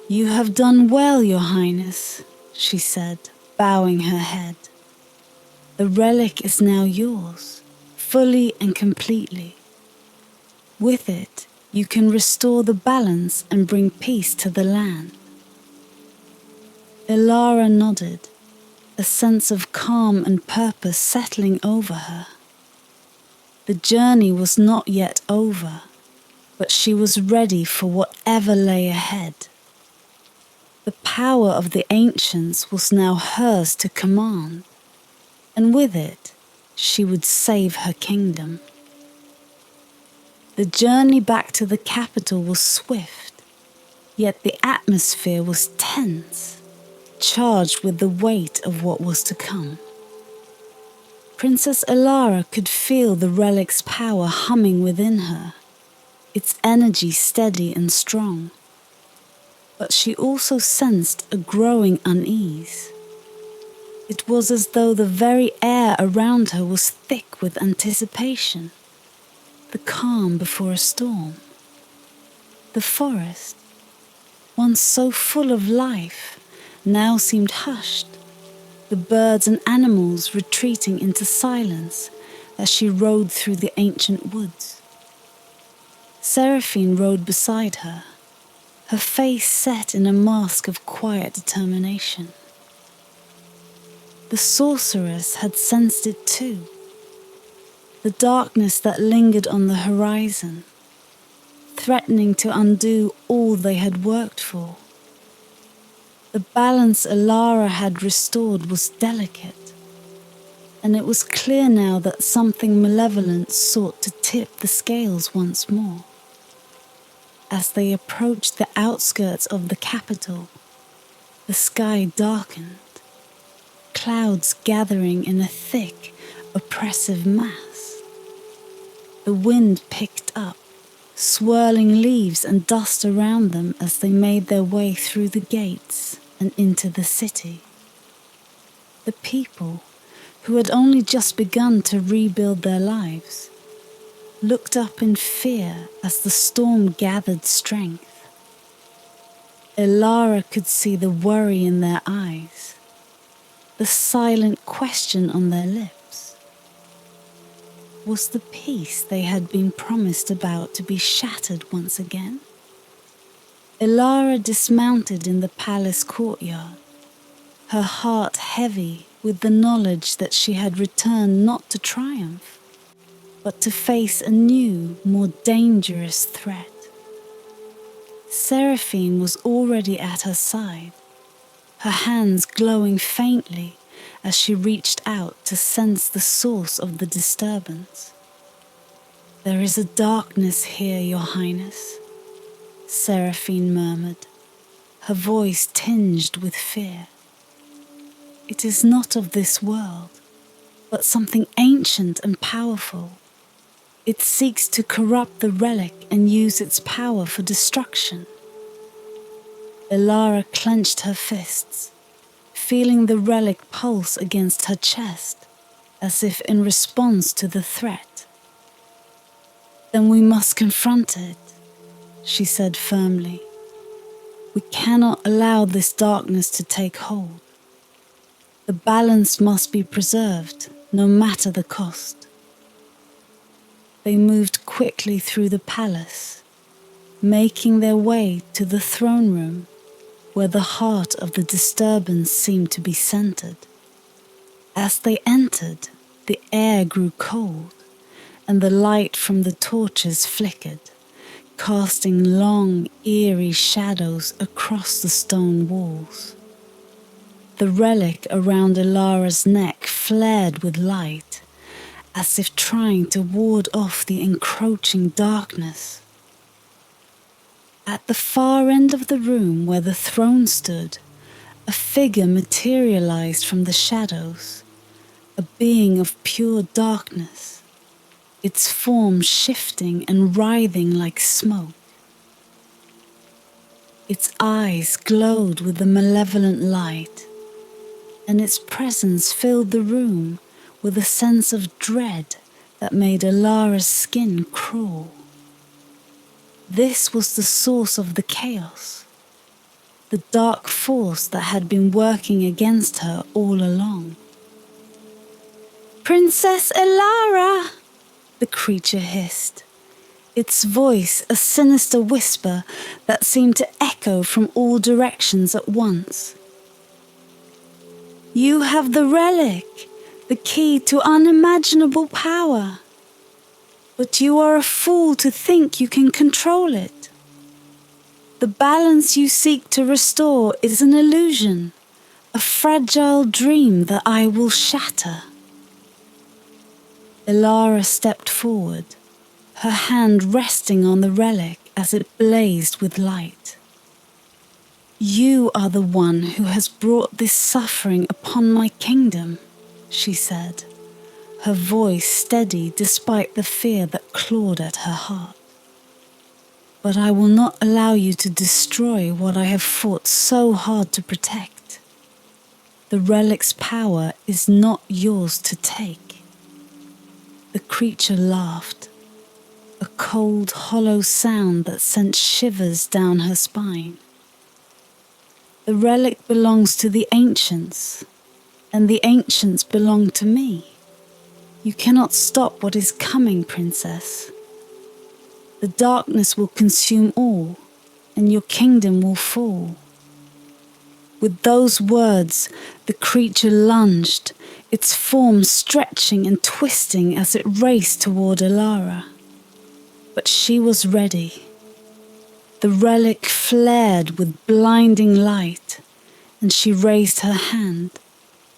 "You have done well, Your Highness," she said, bowing her head. "The relic is now yours, fully and completely. With it, you can restore the balance and bring peace to the land." Ilara nodded, a sense of calm and purpose settling over her. The journey was not yet over, but she was ready for whatever lay ahead. The power of the ancients was now hers to command, and with it, she would save her kingdom. The journey back to the capital was swift, yet the atmosphere was tense, charged with the weight of what was to come. Princess Ilara could feel the relic's power humming within her, its energy steady and strong. But she also sensed a growing unease. It was as though the very air around her was thick with anticipation, the calm before a storm. The forest, once so full of life, now seemed hushed, the birds and animals retreating into silence as she rode through the ancient woods. Seraphine rode beside her, her face set in a mask of quiet determination. The sorceress had sensed it too, the darkness that lingered on the horizon, threatening to undo all they had worked for. The balance Ilara had restored was delicate, and it was clear now that something malevolent sought to tip the scales once more. As they approached the outskirts of the capital, the sky darkened, clouds gathering in a thick, oppressive mass. The wind picked up, swirling leaves and dust around them as they made their way through the gates and into the city. The people, who had only just begun to rebuild their lives, looked up in fear as the storm gathered strength. Ilara could see the worry in their eyes, the silent question on their lips. Was the peace they had been promised about to be shattered once again? Ilara dismounted in the palace courtyard, her heart heavy with the knowledge that she had returned not to triumph, but to face a new, more dangerous threat. Seraphine was already at her side, her hands glowing faintly as she reached out to sense the source of the disturbance. "There is a darkness here, Your Highness," Seraphine murmured, her voice tinged with fear. "It is not of this world, but something ancient and powerful. It seeks to corrupt the relic and use its power for destruction." Ilara clenched her fists, feeling the relic pulse against her chest, as if in response to the threat. "Then we must confront it," she said firmly. "We cannot allow this darkness to take hold. The balance must be preserved, no matter the cost." They moved quickly through the palace, making their way to the throne room, where the heart of the disturbance seemed to be centered. As they entered, the air grew cold, and the light from the torches flickered, casting long, eerie shadows across the stone walls. The relic around Ilara's neck flared with light, as if trying to ward off the encroaching darkness. At the far end of the room where the throne stood, a figure materialized from the shadows, a being of pure darkness, its form shifting and writhing like smoke. Its eyes glowed with a malevolent light, and its presence filled the room with a sense of dread that made Alara's skin crawl. This was the source of the chaos, the dark force that had been working against her all along. "Princess Alara!" the creature hissed, its voice a sinister whisper that seemed to echo from all directions at once. "You have the relic, the key to unimaginable power. But you are a fool to think you can control it. The balance you seek to restore is an illusion, a fragile dream that I will shatter." Alara stepped forward, her hand resting on the relic as it blazed with light. "You are the one who has brought this suffering upon my kingdom," she said, her voice steady despite the fear that clawed at her heart. "But I will not allow you to destroy what I have fought so hard to protect. The relic's power is not yours to take." The creature laughed, a cold, hollow sound that sent shivers down her spine. "The relic belongs to the ancients, and the ancients belong to me. You cannot stop what is coming, princess. The darkness will consume all, and your kingdom will fall." With those words, the creature lunged, its form stretching and twisting as it raced toward Alara. But she was ready. The relic flared with blinding light, and she raised her hand,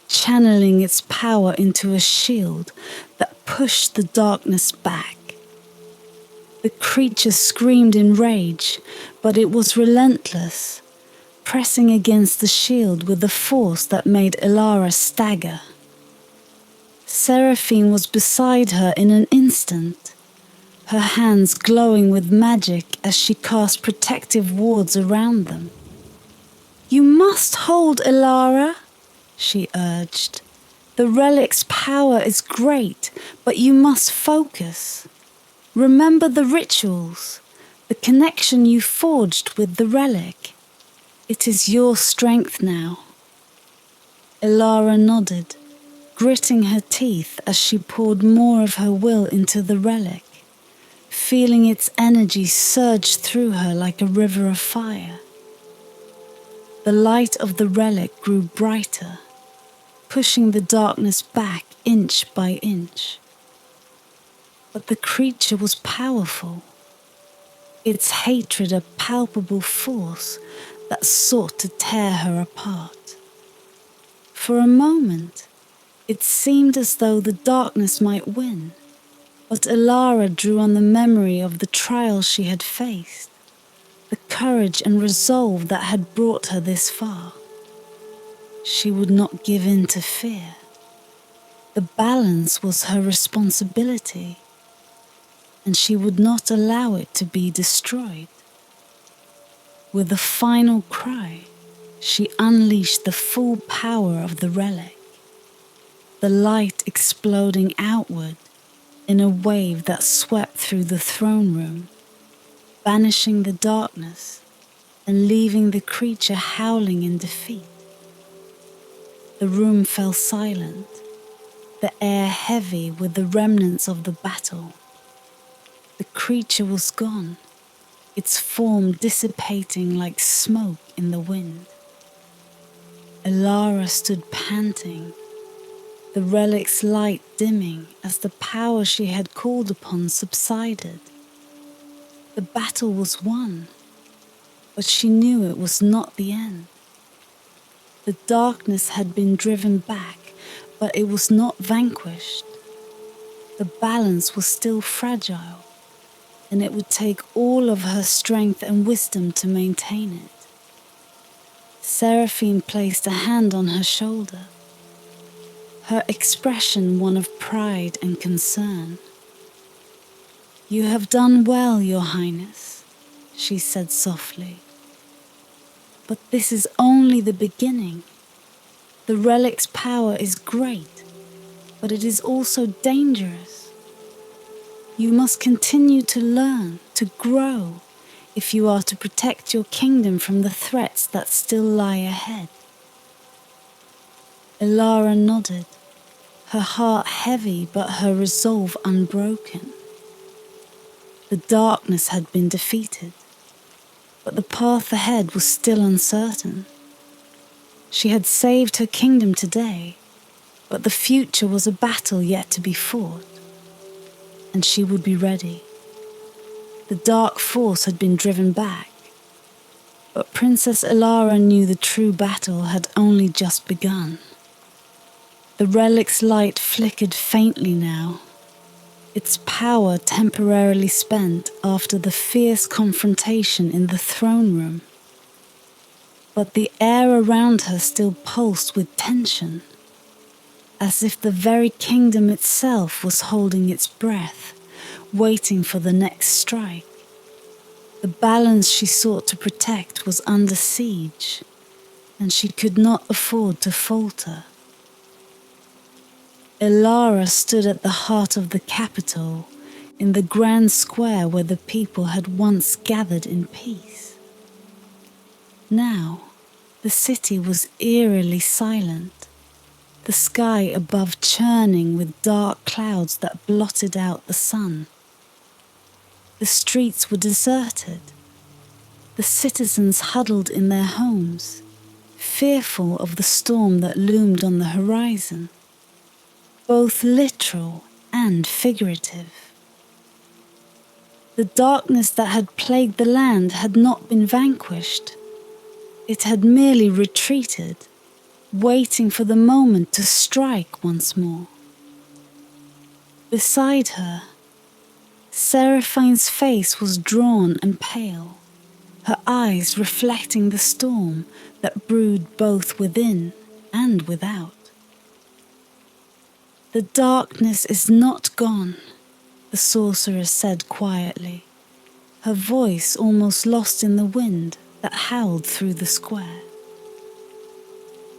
channeling its power into a shield that pushed the darkness back. The creature screamed in rage, but it was relentless, pressing against the shield with a force that made Alara stagger. Seraphine was beside her in an instant, her hands glowing with magic as she cast protective wards around them. "You must hold, Alara," she urged. "The relic's power is great, but you must focus. Remember the rituals, the connection you forged with the relic. It is your strength now." Alara nodded, gritting her teeth as she poured more of her will into the relic, feeling its energy surge through her like a river of fire. The light of the relic grew brighter, pushing the darkness back inch by inch. But the creature was powerful, its hatred a palpable force that sought to tear her apart. For a moment, it seemed as though the darkness might win, but Alara drew on the memory of the trials she had faced, the courage and resolve that had brought her this far. She would not give in to fear. The balance was her responsibility, and she would not allow it to be destroyed. With a final cry, she unleashed the full power of the relic, the light exploding outward in a wave that swept through the throne room, banishing the darkness and leaving the creature howling in defeat. The room fell silent, the air heavy with the remnants of the battle. The creature was gone, its form dissipating like smoke in the wind. Alara stood panting, the relic's light dimming as the power she had called upon subsided. The battle was won, but she knew it was not the end. The darkness had been driven back, but it was not vanquished. The balance was still fragile, and it would take all of her strength and wisdom to maintain it. Seraphine placed a hand on her shoulder, her expression one of pride and concern. "You have done well, Your Highness," she said softly. "But this is only the beginning. The relic's power is great, but it is also dangerous. You must continue to learn, to grow, if you are to protect your kingdom from the threats that still lie ahead. Elara nodded, her heart heavy but her resolve unbroken. The darkness had been defeated, but the path ahead was still uncertain. She had saved her kingdom today, but the future was a battle yet to be fought, and she would be ready. The dark force had been driven back, but Princess Elara knew the true battle had only just begun. The relic's light flickered faintly now, its power temporarily spent after the fierce confrontation in the throne room. But the air around her still pulsed with tension, as if the very kingdom itself was holding its breath, waiting for the next strike. The balance she sought to protect was under siege, and she could not afford to falter. Elara stood at the heart of the capital, in the grand square where the people had once gathered in peace. Now, the city was eerily silent, the sky above churning with dark clouds that blotted out the sun. The streets were deserted, the citizens huddled in their homes, fearful of the storm that loomed on the horizon, both literal and figurative. The darkness that had plagued the land had not been vanquished. It had merely retreated, waiting for the moment to strike once more. Beside her, Seraphine's face was drawn and pale, her eyes reflecting the storm that brewed both within and without. "The darkness is not gone," the sorceress said quietly, her voice almost lost in the wind that howled through the square.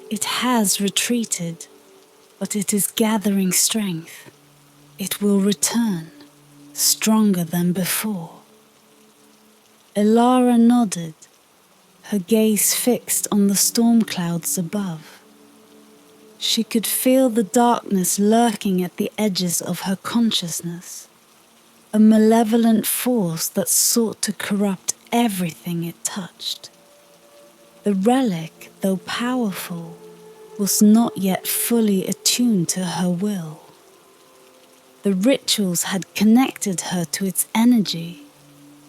"It has retreated, but it is gathering strength. It will return, stronger than before." Elara nodded, her gaze fixed on the storm clouds above. She could feel the darkness lurking at the edges of her consciousness, a malevolent force that sought to corrupt everything it touched. The relic, though powerful, was not yet fully attuned to her will. The rituals had connected her to its energy,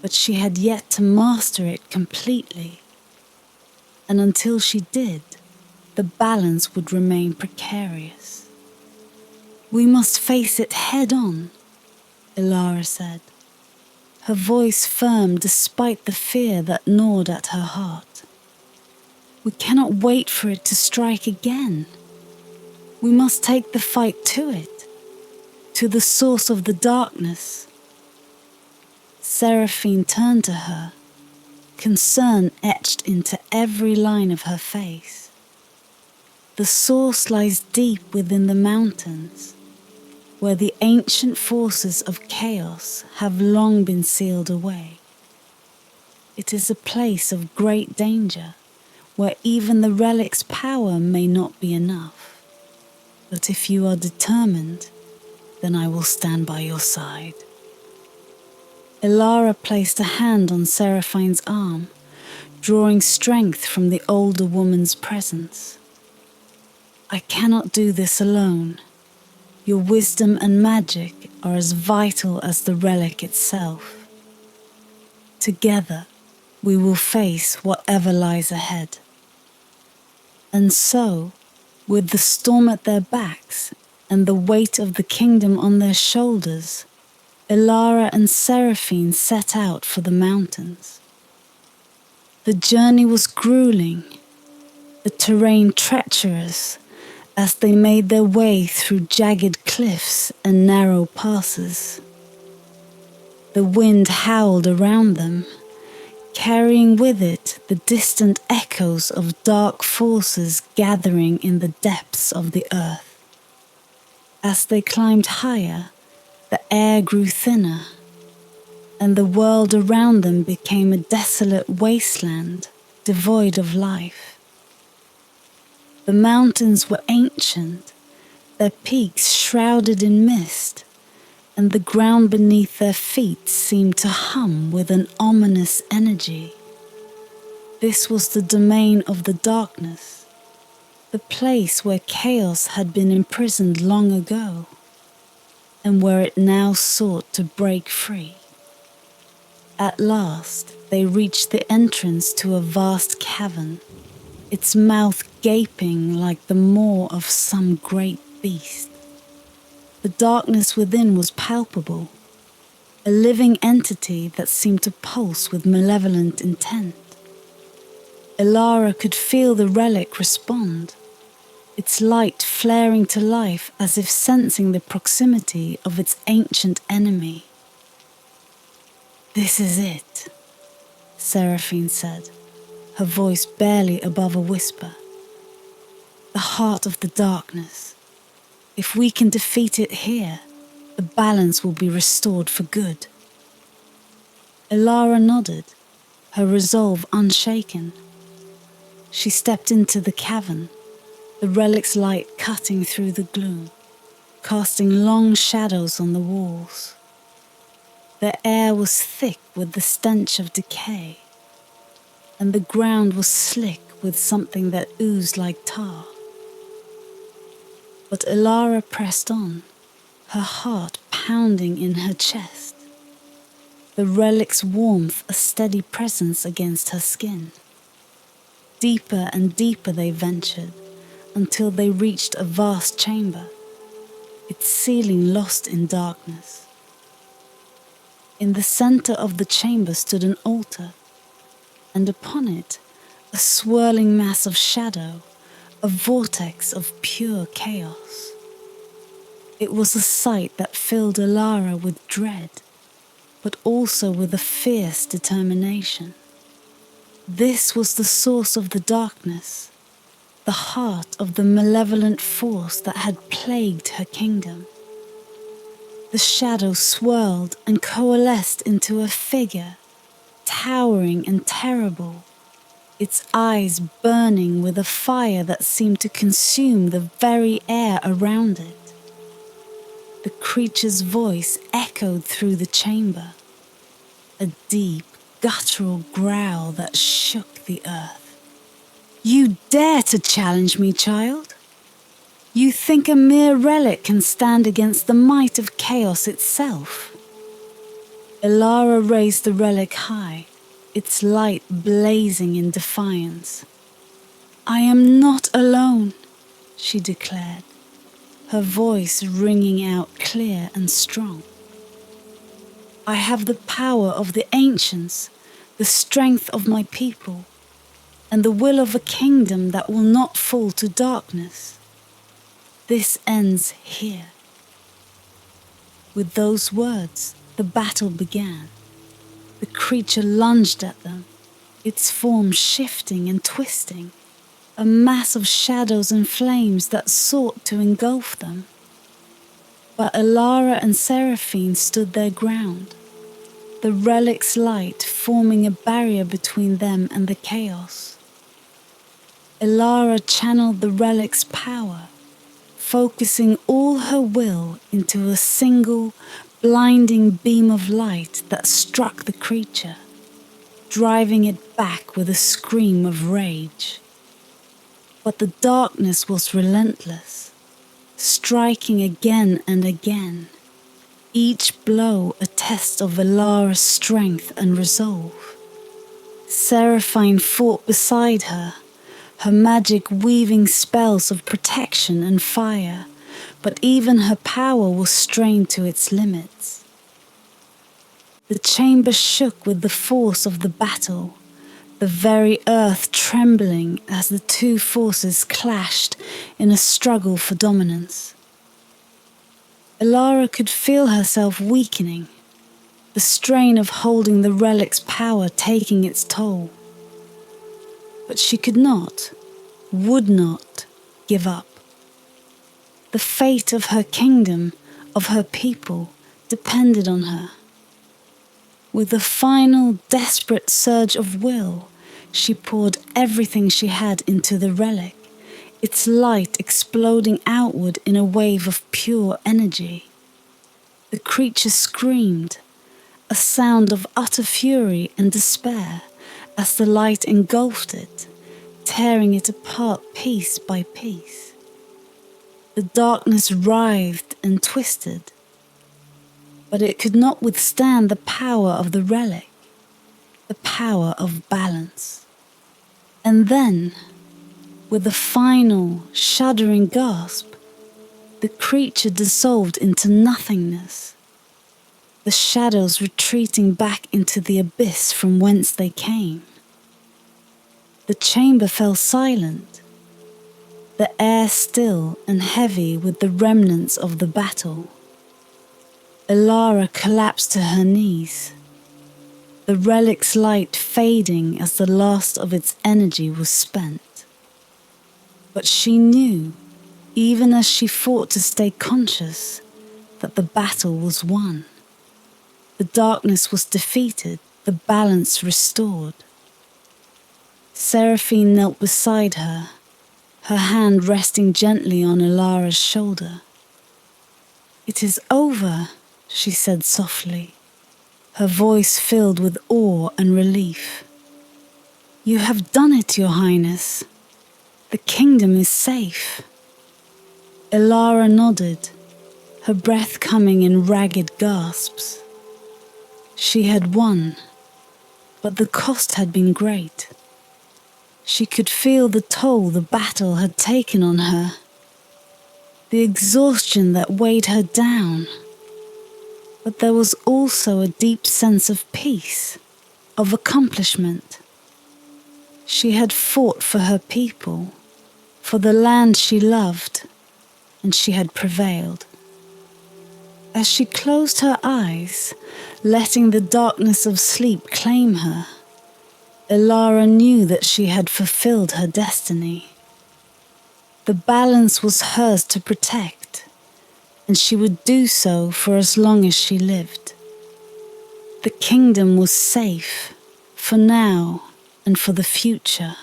but she had yet to master it completely. And until she did, the balance would remain precarious. "We must face it head on," Elara said, her voice firm despite the fear that gnawed at her heart. "We cannot wait for it to strike again. We must take the fight to it, to the source of the darkness." Seraphine turned to her, concern etched into every line of her face. "The source lies deep within the mountains, where the ancient forces of chaos have long been sealed away. It is a place of great danger, where even the relic's power may not be enough. But if you are determined, then I will stand by your side." Elara placed a hand on Seraphine's arm, drawing strength from the older woman's presence. "I cannot do this alone. Your wisdom and magic are as vital as the relic itself. Together, we will face whatever lies ahead." And so, with the storm at their backs and the weight of the kingdom on their shoulders, Elara and Seraphine set out for the mountains. The journey was grueling, the terrain treacherous, as they made their way through jagged cliffs and narrow passes. The wind howled around them, carrying with it the distant echoes of dark forces gathering in the depths of the earth. As they climbed higher, the air grew thinner, and the world around them became a desolate wasteland, devoid of life. The mountains were ancient, their peaks shrouded in mist, and the ground beneath their feet seemed to hum with an ominous energy. This was the domain of the darkness, the place where chaos had been imprisoned long ago, and where it now sought to break free. At last, they reached the entrance to a vast cavern, its mouth gaping like the maw of some great beast. The darkness within was palpable, a living entity that seemed to pulse with malevolent intent. Elara could feel the relic respond, its light flaring to life as if sensing the proximity of its ancient enemy. "This is it," Seraphine said, her voice barely above a whisper. "The heart of the darkness. If we can defeat it here, the balance will be restored for good." Elara nodded, her resolve unshaken. She stepped into the cavern, the relic's light cutting through the gloom, casting long shadows on the walls. The air was thick with the stench of decay, and the ground was slick with something that oozed like tar. But Elara pressed on, her heart pounding in her chest, the relic's warmth a steady presence against her skin. Deeper and deeper they ventured, until they reached a vast chamber, its ceiling lost in darkness. In the center of the chamber stood an altar, and upon it a swirling mass of shadow, a vortex of pure chaos. It was a sight that filled Elara with dread, but also with a fierce determination. This was the source of the darkness, the heart of the malevolent force that had plagued her kingdom. The shadow swirled and coalesced into a figure, towering and terrible, its eyes burning with a fire that seemed to consume the very air around it. The creature's voice echoed through the chamber, a deep, guttural growl that shook the earth. "You dare to challenge me, child? You think a mere relic can stand against the might of chaos itself?" Elara raised the relic high, its light blazing in defiance. "I am not alone," she declared, her voice ringing out clear and strong. "I have the power of the ancients, the strength of my people, and the will of a kingdom that will not fall to darkness. This ends here." With those words, the battle began. The creature lunged at them, its form shifting and twisting, a mass of shadows and flames that sought to engulf them. But Elara and Seraphine stood their ground, the relic's light forming a barrier between them and the chaos. Elara channeled the relic's power, focusing all her will into a single, blinding beam of light that struck the creature, driving it back with a scream of rage. But the darkness was relentless, striking again and again, each blow a test of Elara's strength and resolve. Seraphine fought beside her, her magic weaving spells of protection and fire, but even her power was strained to its limits. The chamber shook with the force of the battle, the very earth trembling as the two forces clashed in a struggle for dominance. Elara could feel herself weakening, the strain of holding the relic's power taking its toll. But she could not, would not, give up. The fate of her kingdom, of her people, depended on her. With a final, desperate surge of will, she poured everything she had into the relic, its light exploding outward in a wave of pure energy. The creature screamed, a sound of utter fury and despair, as the light engulfed it, tearing it apart piece by piece. The darkness writhed and twisted, but it could not withstand the power of the relic, the power of balance. And then, with a final, shuddering gasp, the creature dissolved into nothingness, the shadows retreating back into the abyss from whence they came. The chamber fell silent, the air still and heavy with the remnants of the battle. Elara collapsed to her knees, the relic's light fading as the last of its energy was spent. But she knew, even as she fought to stay conscious, that the battle was won. The darkness was defeated, the balance restored. Seraphine knelt beside her, her hand resting gently on Elara's shoulder. "It is over," she said softly, her voice filled with awe and relief. "You have done it, Your Highness. The kingdom is safe." Elara nodded, her breath coming in ragged gasps. She had won, but the cost had been great. She could feel the toll the battle had taken on her, the exhaustion that weighed her down. But there was also a deep sense of peace, of accomplishment. She had fought for her people, for the land she loved, and she had prevailed. As she closed her eyes, letting the darkness of sleep claim her, Elara knew that she had fulfilled her destiny. The balance was hers to protect, and she would do so for as long as she lived. The kingdom was safe, for now and for the future.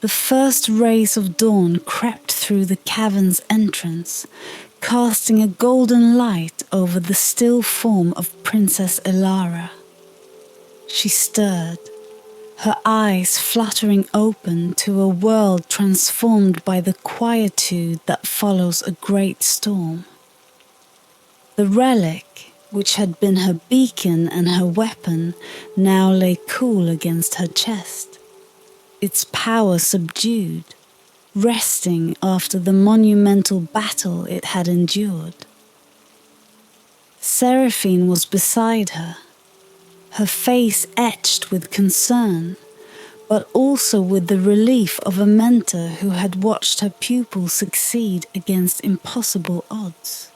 The first rays of dawn crept through the cavern's entrance, casting a golden light over the still form of Princess Elara. She stirred, her eyes fluttering open to a world transformed by the quietude that follows a great storm. The relic, which had been her beacon and her weapon, now lay cool against her chest, its power subdued, resting after the monumental battle it had endured. Seraphine was beside her, her face etched with concern, but also with the relief of a mentor who had watched her pupil succeed against impossible odds.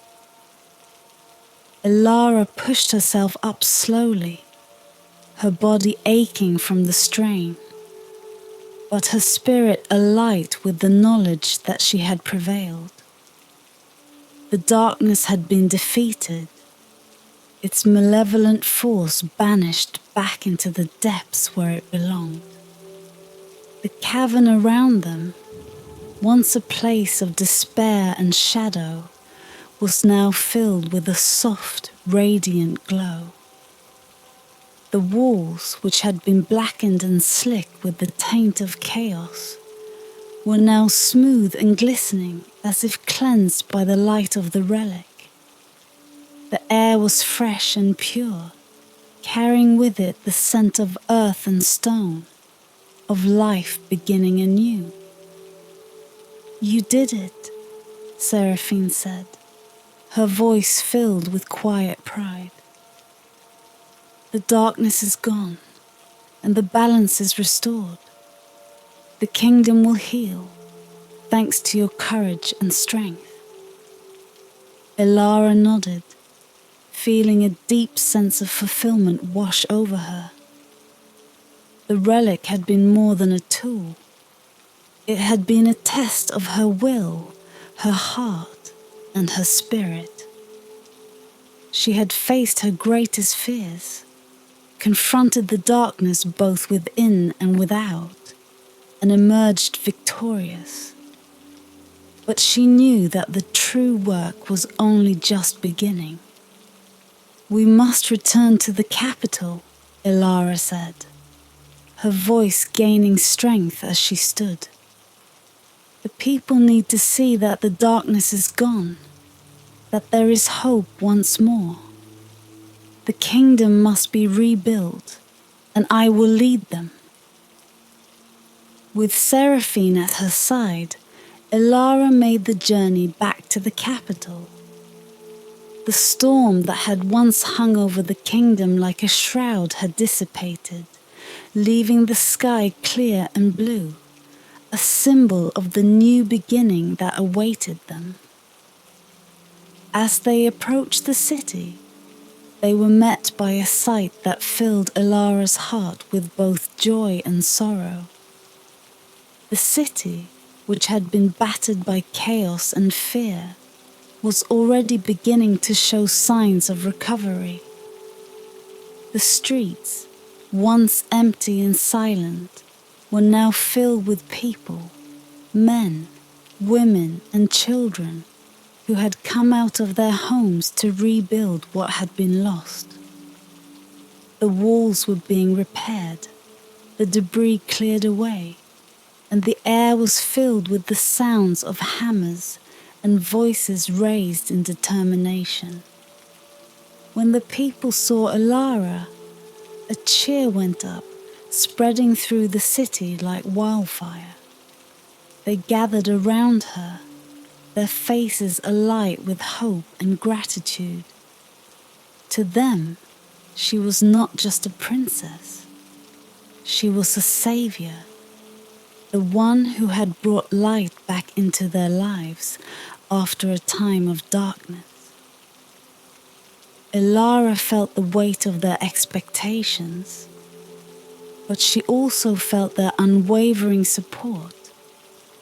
Elara pushed herself up slowly, her body aching from the strain, but her spirit alight with the knowledge that she had prevailed. The darkness had been defeated, its malevolent force banished back into the depths where it belonged. The cavern around them, once a place of despair and shadow, was now filled with a soft, radiant glow. The walls, which had been blackened and slick with the taint of chaos, were now smooth and glistening as if cleansed by the light of the relic. The air was fresh and pure, carrying with it the scent of earth and stone, of life beginning anew. "You did it," Seraphine said, her voice filled with quiet pride. "The darkness is gone, and the balance is restored. The kingdom will heal, thanks to your courage and strength." Elara nodded, feeling a deep sense of fulfillment wash over her. The relic had been more than a tool. It had been a test of her will, her heart, and her spirit. She had faced her greatest fears, confronted the darkness both within and without, and emerged victorious. But she knew that the true work was only just beginning. "We must return to the capital," Ilara said, her voice gaining strength as she stood. "The people need to see that the darkness is gone, that there is hope once more. The kingdom must be rebuilt, and I will lead them." With Seraphine at her side, Ilara made the journey back to the capital. The storm that had once hung over the kingdom like a shroud had dissipated, leaving the sky clear and blue, a symbol of the new beginning that awaited them. As they approached the city, they were met by a sight that filled Ilara's heart with both joy and sorrow. The city, which had been battered by chaos and fear, was already beginning to show signs of recovery. The streets, once empty and silent, were now filled with people, men, women, and children who had come out of their homes to rebuild what had been lost. The walls were being repaired, the debris cleared away, and the air was filled with the sounds of hammers and voices raised in determination. When the people saw Ilara, a cheer went up, spreading through the city like wildfire. They gathered around her, their faces alight with hope and gratitude. To them, she was not just a princess. She was a savior, the one who had brought light back into their lives after a time of darkness. Ilara felt the weight of their expectations, but she also felt their unwavering support,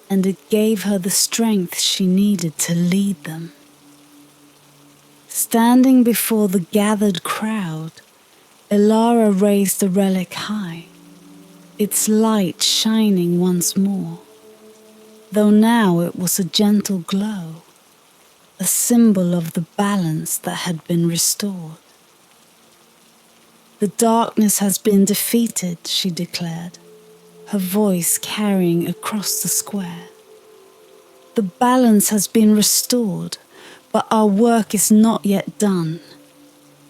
and it gave her the strength she needed to lead them. Standing before the gathered crowd, Ilara raised the relic high, its light shining once more, though now it was a gentle glow, a symbol of the balance that had been restored. "The darkness has been defeated," she declared, her voice carrying across the square. "The balance has been restored, but our work is not yet done.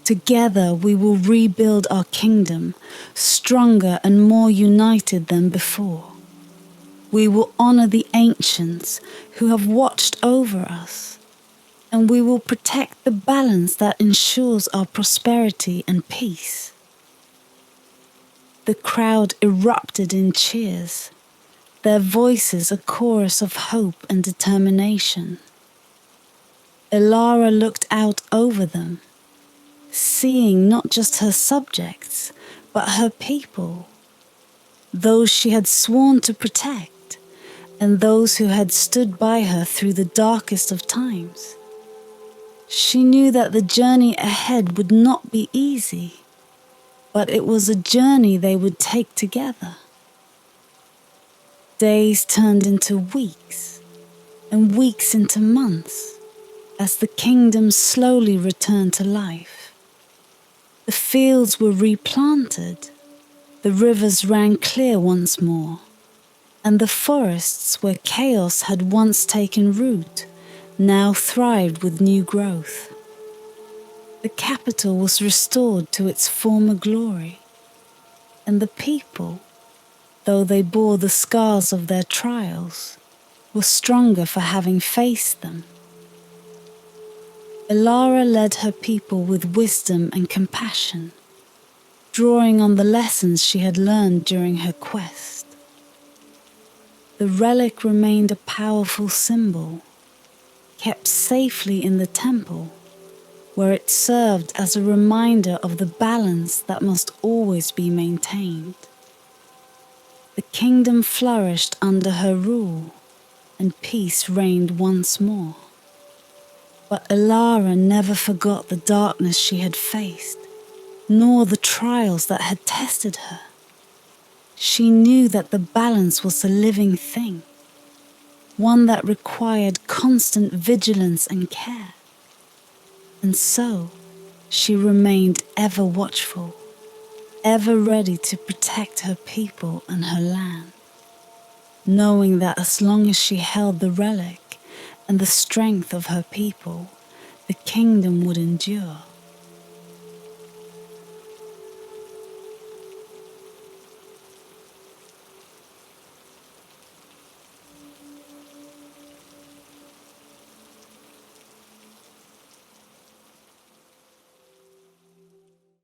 Together we will rebuild our kingdom, stronger and more united than before. We will honor the ancients who have watched over us, and we will protect the balance that ensures our prosperity and peace." The crowd erupted in cheers, their voices a chorus of hope and determination. Ilara looked out over them, seeing not just her subjects, but her people, those she had sworn to protect, and those who had stood by her through the darkest of times. She knew that the journey ahead would not be easy, but it was a journey they would take together. Days turned into weeks, and weeks into months, as the kingdom slowly returned to life. The fields were replanted, the rivers ran clear once more, and the forests where chaos had once taken root now thrived with new growth. The capital was restored to its former glory, and the people, though they bore the scars of their trials, were stronger for having faced them. Ilara led her people with wisdom and compassion, drawing on the lessons she had learned during her quest. The relic remained a powerful symbol, kept safely in the temple, where it served as a reminder of the balance that must always be maintained. The kingdom flourished under her rule, and peace reigned once more. But Elara never forgot the darkness she had faced, nor the trials that had tested her. She knew that the balance was a living thing, one that required constant vigilance and care. And so, she remained ever watchful, ever ready to protect her people and her land, knowing that as long as she held the relic and the strength of her people, the kingdom would endure.